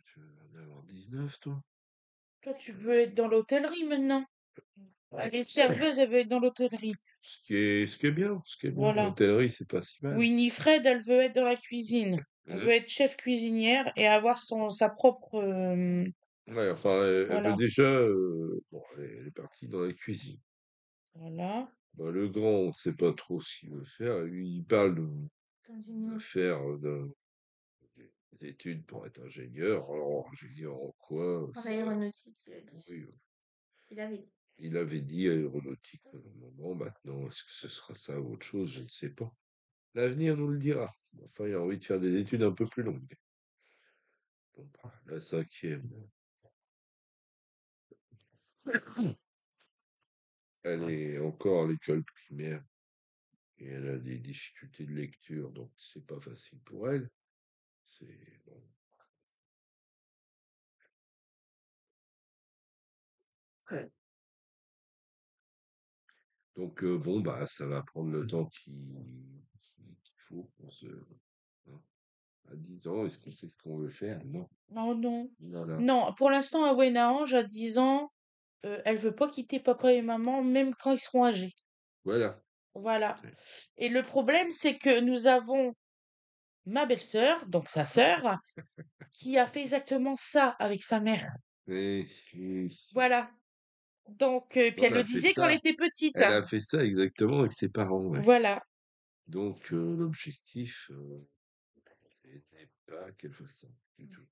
tu vas en avoir 19, toi. Toi, tu veux être dans l'hôtellerie maintenant. Les serveuses, elles veulent être dans l'hôtellerie. Ce qui est bien, ce qui est bien. Voilà. L'hôtellerie, c'est pas si mal. Winifred, elle veut être dans la cuisine. Elle veut Mhm. être chef cuisinière et avoir sa propre. Ouais, enfin, elle veut Voilà. déjà, bon, elle est partie dans la cuisine. Voilà. Bah, le grand, on ne sait pas trop ce qu'il veut faire. Lui, il parle de Ingénieur. faire des études pour être ingénieur. Alors, ingénieur en quoi, En ça, aéronautique, il a dit. oui, Il avait dit. il avait dit aéronautique à un moment. Maintenant, est-ce que ce sera ça ou autre chose? Je ne sais pas. L'avenir nous le dira. Enfin, il a envie de faire des études un peu plus longues. Bon, bah, la cinquième, elle est encore à l'école primaire et elle a des difficultés de lecture, donc c'est pas facile pour elle. C'est bon. Ouais. Donc bon, bah, ça va prendre le temps qu'il faut pour se. Hein. À 10 ans, est-ce qu'on sait ce qu'on veut faire? Non. Non, non. Voilà. Non, pour l'instant, Awena Ange, à 10 ans, elle veut pas quitter papa et maman, même quand ils seront âgés. Voilà. Voilà. C'est- Et le problème, c'est que nous avons ma belle-sœur, donc sa sœur, qui a fait exactement ça avec sa mère. Oui, oui. Voilà. Donc, puis elle Elle le a fait disait quand elle ça. était petite. Elle a fait ça exactement avec ses parents, ouais. Voilà. Donc, l'objectif n'était pas qu'elle fasse ça du tout.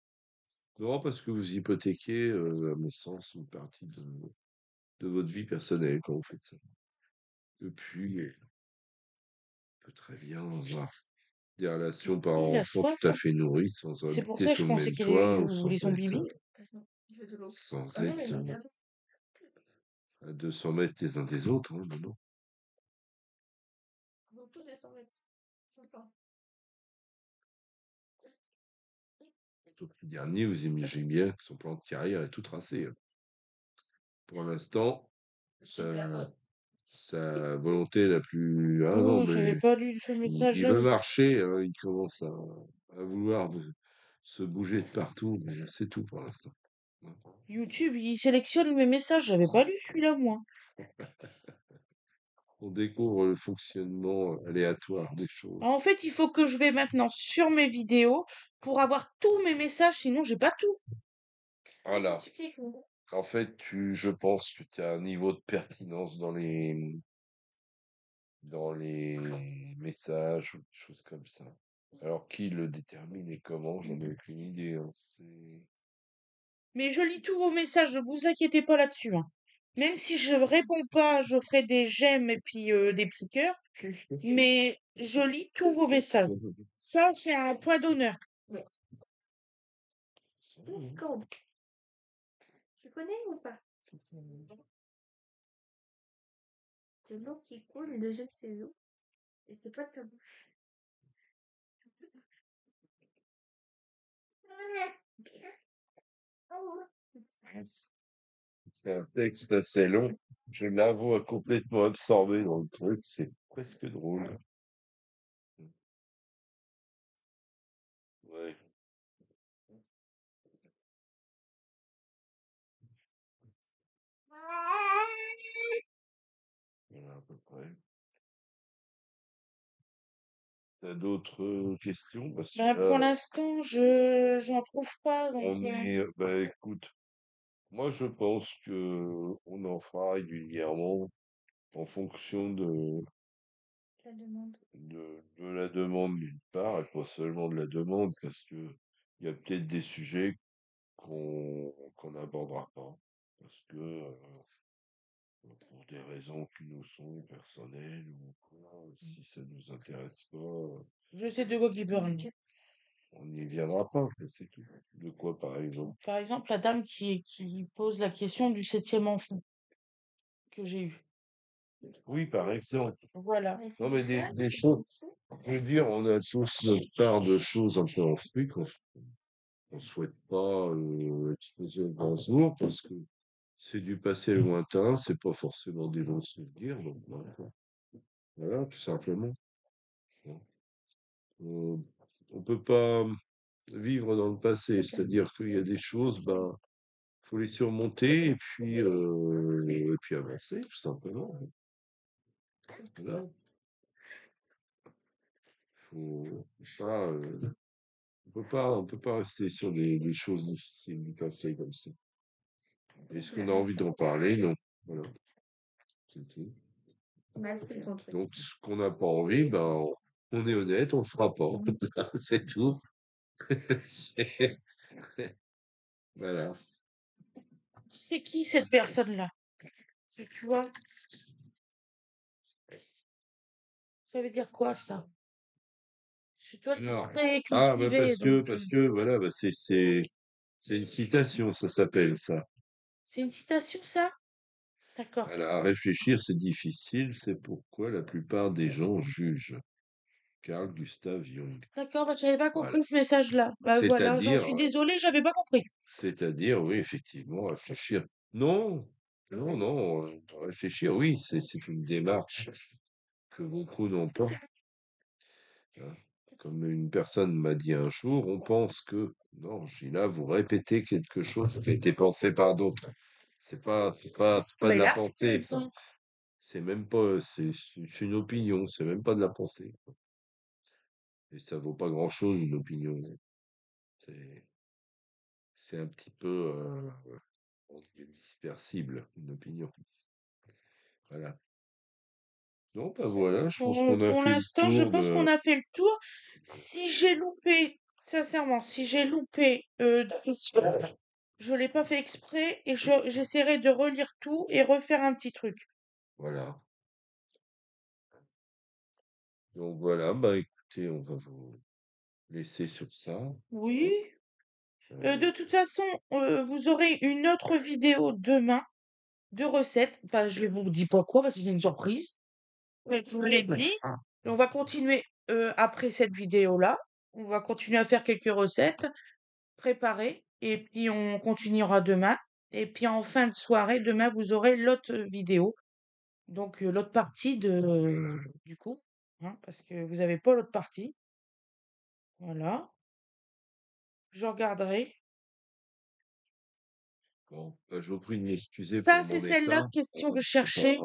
Non, parce que vous hypothéquez, à mon sens, une partie de votre vie personnelle quand vous faites ça. Et puis, on peut très bien avoir des relations Il a parents-enfants soif, tout à hein. fait nourries sans C'est pour habiter ça, je sous le pensais même qu'elle toit ou voulait sans son être, bibi. Attends, il veut de l'eau. sans Ah non, mais être regarde. à 200 mètres les uns des autres, hein, non, non. On va tous descendre. Attends. Au petit dernier, vous imaginez bien que son plan de carrière est tout tracé, hein. Pour l'instant, sa volonté la plus... Ah non, Oh, j'avais mais pas lu ce il message-là. veut marcher, hein, il commence à vouloir se bouger de partout, mais c'est tout pour l'instant. YouTube, il sélectionne mes messages. J'avais pas lu celui-là, moi. On découvre le fonctionnement aléatoire des choses. En fait, il faut que je vais maintenant sur mes vidéos pour avoir tous mes messages, sinon j'ai pas tout. Voilà. Tu cliques, non? En fait, je pense que tu as un niveau de pertinence dans les messages ou des choses comme ça. Alors, qui le détermine et comment, j'en ai aucune idée, hein. Mais je lis tous vos messages, ne vous inquiétez pas là-dessus, hein. Même si je réponds pas, je ferai des j'aime et puis des petits cœurs. Mais je lis tous vos messages. Ça, c'est un point d'honneur. Discord. Tu connais ou pas? De l'eau qui coule de je ne sais où. Et c'est pas de ta bouche. C'est un texte assez long. Je l'avoue complètement absorbé dans le truc. C'est presque drôle. Ouais, voilà à peu près. T'as d'autres questions? Parce que Bah, pour là, l'instant, j'en trouve pas, donc on est. Bah écoute, moi je pense que on en fera régulièrement en fonction La demande. de la demande d'une part, et pas seulement de la demande, parce que il y a peut-être des sujets qu'on n'abordera pas. Parce que pour des raisons qui nous sont personnelles ou quoi, si ça nous intéresse pas, je sais de quoi il parle. on n'y viendra pas, quoi, c'est tout. De quoi, par exemple? Par exemple, la dame qui pose la question du septième enfant que j'ai eu. Oui, par exemple. Voilà. Mais Non, c'est mais ça, des c'est choses, ça. je veux dire, on a tous notre part de choses un peu enfouies qu'on souhaite pas exposer au grand jour parce que c'est du passé lointain, c'est pas forcément des bons souvenirs, donc voilà, tout simplement. Bon. Euh, on peut pas vivre dans le passé, c'est-à-dire qu'il y a des choses, bah, faut les surmonter et puis avancer, tout simplement. Voilà. Faut pas, on peut pas rester sur des choses difficiles du passé comme ça. Est-ce qu'on a envie d'en parler? Non. Voilà. C'est tout. Mal fait ton truc. Donc, ce qu'on n'a pas envie, ben, on est honnête, on le fera pas. C'est tout. C'est- Voilà. C'est qui cette personne-là? Tu vois? Ça veut dire quoi, ça? C'est toi qui es Alors, très bah cultivé, donc parce que voilà, bah c'est une citation, ça s'appelle ça. c'est une citation, ça? D'accord. Voilà, à réfléchir, c'est difficile, c'est pourquoi la plupart des gens jugent. Carl Gustav Jung. D'accord, bah, j'avais pas Voilà. compris ce message-là. Bah, voilà, j'en C'est-à-dire, suis désolée, j'avais pas compris. c'est-à-dire, oui, effectivement, réfléchir. Non, non, non, réfléchir, oui, c'est une démarche que beaucoup n'ont pas, hein. Comme une personne m'a dit un jour, on pense que, non, je dis là, vous répétez quelque chose qui a été pensé par d'autres. C'est pas de Bah, il la a fait pensée, ça. ça. C'est même pas, c'est une opinion, c'est même pas de la pensée. Et ça vaut pas grand-chose, une opinion. C'est c'est un petit peu dispersible, une opinion. Voilà. Non, bah voilà, je pense qu'on a Pour fait le l'instant, je tour pense de. qu'on a fait le tour. Si j'ai loupé, sincèrement, si j'ai loupé des questions, je l'ai pas fait exprès et j'essaierai de relire tout et refaire un petit truc. Voilà. Donc voilà, bah écoutez, on va vous laisser sur ça. Oui. Euh, De toute façon, vous aurez une autre vidéo demain de recettes. Enfin, je vous dis pas quoi parce que c'est une surprise. Mais je vous l'ai dit. Et on va continuer après cette vidéo-là. On va continuer à faire quelques recettes préparées. Et puis on continuera demain. Et puis en fin de soirée, demain, vous aurez l'autre vidéo. Donc l'autre partie du coup. Hein, parce que vous n'avez pas l'autre partie. Voilà. Je regarderai. bon, bah, je vous prie de m'excuser Ça, pour c'est mon celle-là, état. question que je C'est pas. cherchais.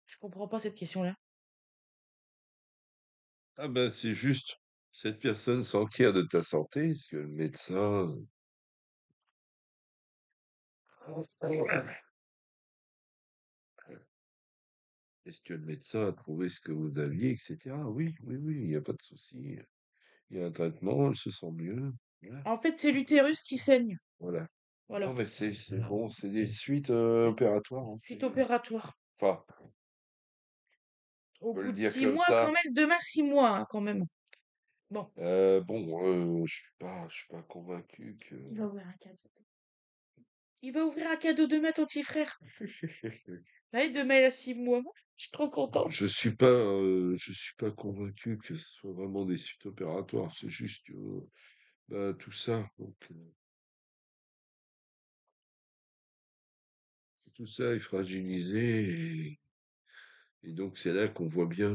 Je comprends pas cette question-là. Ah ben c'est juste, cette personne s'enquiert de ta santé, est-ce que le médecin. Est-ce que le médecin a trouvé ce que vous aviez, etc. Oui, oui, oui, il n'y a pas de souci. Il y a un traitement, elle se sent mieux. Voilà. En fait, c'est l'utérus qui saigne. Voilà. Non, Voilà. mais c'est bon, c'est des suites opératoires, hein, C'est opératoire. enfin, Au on peut bout le de dire six comme mois, quand ça. même. Demain, 6 mois, hein, quand même. Bon. Bon, je suis pas convaincu que. Il va ouvrir un cadeau. Il va ouvrir un cadeau demain, ton petit frère. Là, et demain, il a 6 mois. Je suis trop contente. Je suis pas convaincu que ce soit vraiment des suites opératoires. C'est juste que, bah, tout ça. Donc, tout ça est fragilisé et donc c'est là qu'on voit bien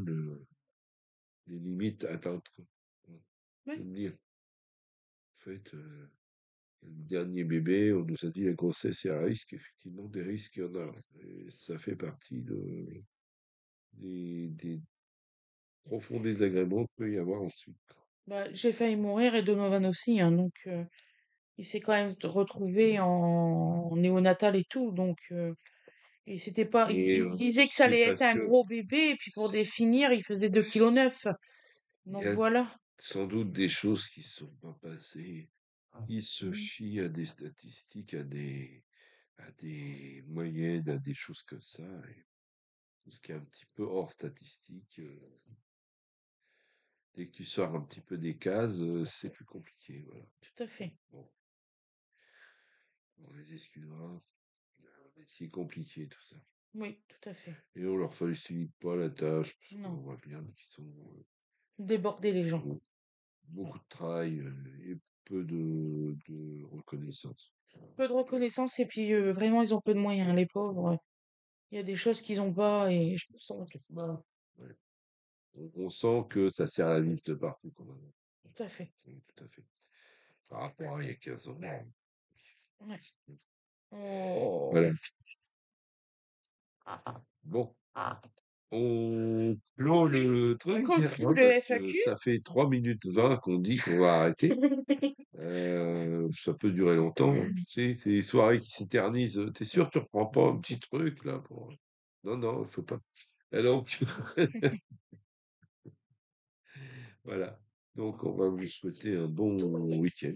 les limites atteintes, quoi. Voilà. Faut Ouais. le dire. En fait, le dernier bébé, on nous a dit la grossesse est à risque. Effectivement, des risques, il y en a. Et ça fait partie des profonds désagréments qu'il peut y avoir ensuite, quoi. Bah, j'ai failli mourir et Donovan aussi, hein, donc il s'est quand même retrouvé en néonatal et tout, donc et c'était pas. Et Il disait que ça c'est allait être parce un que gros bébé et puis pour définir, il faisait 2,9 kg. il y Donc a voilà. sans doute des choses qui ne sont pas passées. Il se Mm. fie à des statistiques, à des moyennes, à des choses comme ça. Et tout ce qui est un petit peu hors statistique, dès que tu sors un petit peu des cases, c'est plus compliqué. Voilà. Tout à fait. Bon, on les excusera. Un métier compliqué, tout ça. Oui, tout à fait. Et on leur facilite pas la tâche, parce qu'on Non, voit bien qu'ils sont déborder les gens. ont beaucoup de travail et peu de reconnaissance. Peu de reconnaissance et puis vraiment, ils ont peu de moyens, les pauvres. Il y a des choses qu'ils ont pas et je trouve ça honteux. Bah, ouais. On sent que ça sert la vis de partout, quand même. Tout à fait. Oui, tout à fait. Par rapport à il y a 15 ans. Ouais. Oh. Voilà. Bon, on clôt le On truc, conclut hein, le parce que FAQ. ça fait 3 minutes 20 qu'on dit qu'on va arrêter. Ça peut durer longtemps, hein. Tu sais, c'est des soirées qui s'éternisent. T'es sûr que tu reprends pas un petit truc là pour. Non, non, il faut pas. Et donc, voilà. Donc, on va vous souhaiter un bon week-end.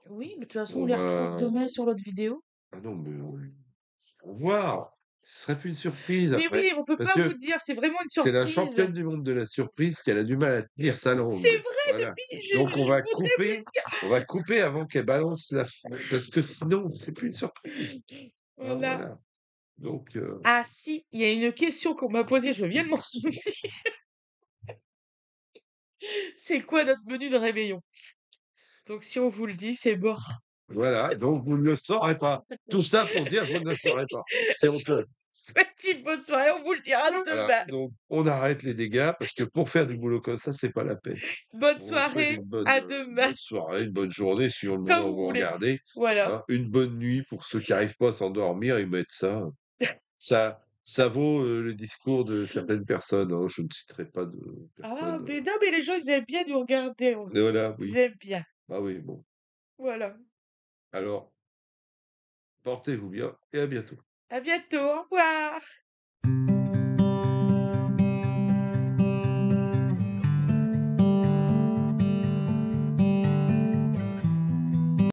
Oui, mais de toute façon, on On les retrouve va. demain sur l'autre vidéo. Ah non, mais au revoir. Ce serait plus une surprise Mais après. oui, on peut Parce pas vous que dire, c'est vraiment une c'est la surprise. championne du monde de la surprise qui a du mal à tenir sa C'est langue. vrai, mais Voilà. oui, Donc je voudrais vous le dire. on va couper avant qu'elle balance la. Parce que sinon, c'est plus une surprise. Hein, Voilà. voilà. Donc, Ah si, il y a une question qu'on m'a posée, je viens de m'en souvenir. C'est quoi notre menu de réveillon? Donc si on vous le dit, c'est mort. voilà. Donc, vous ne le saurez pas. Tout ça pour dire que vous ne le saurez pas. C'est honteux. Souhaite une bonne soirée, on vous le dira Voilà. demain. Donc, on arrête les dégâts parce que pour faire du boulot comme ça, c'est pas la peine. Bonne On vous souhaite soirée, une bonne, à une demain, bonne soirée, une bonne journée, suivant le comme moment où vous vous voulez. regardez. Voilà. Hein. Une bonne nuit pour ceux qui n'arrivent pas à s'endormir, ils mettent ça. Ça, Ça vaut, le discours de certaines personnes, hein, je ne citerai pas de Ah, personnes, mais non, mais les gens, ils aiment bien nous regarder. voilà, Ils oui. aiment bien. Ah oui, bon. Voilà. Alors, portez-vous bien et à bientôt. À bientôt. Au revoir.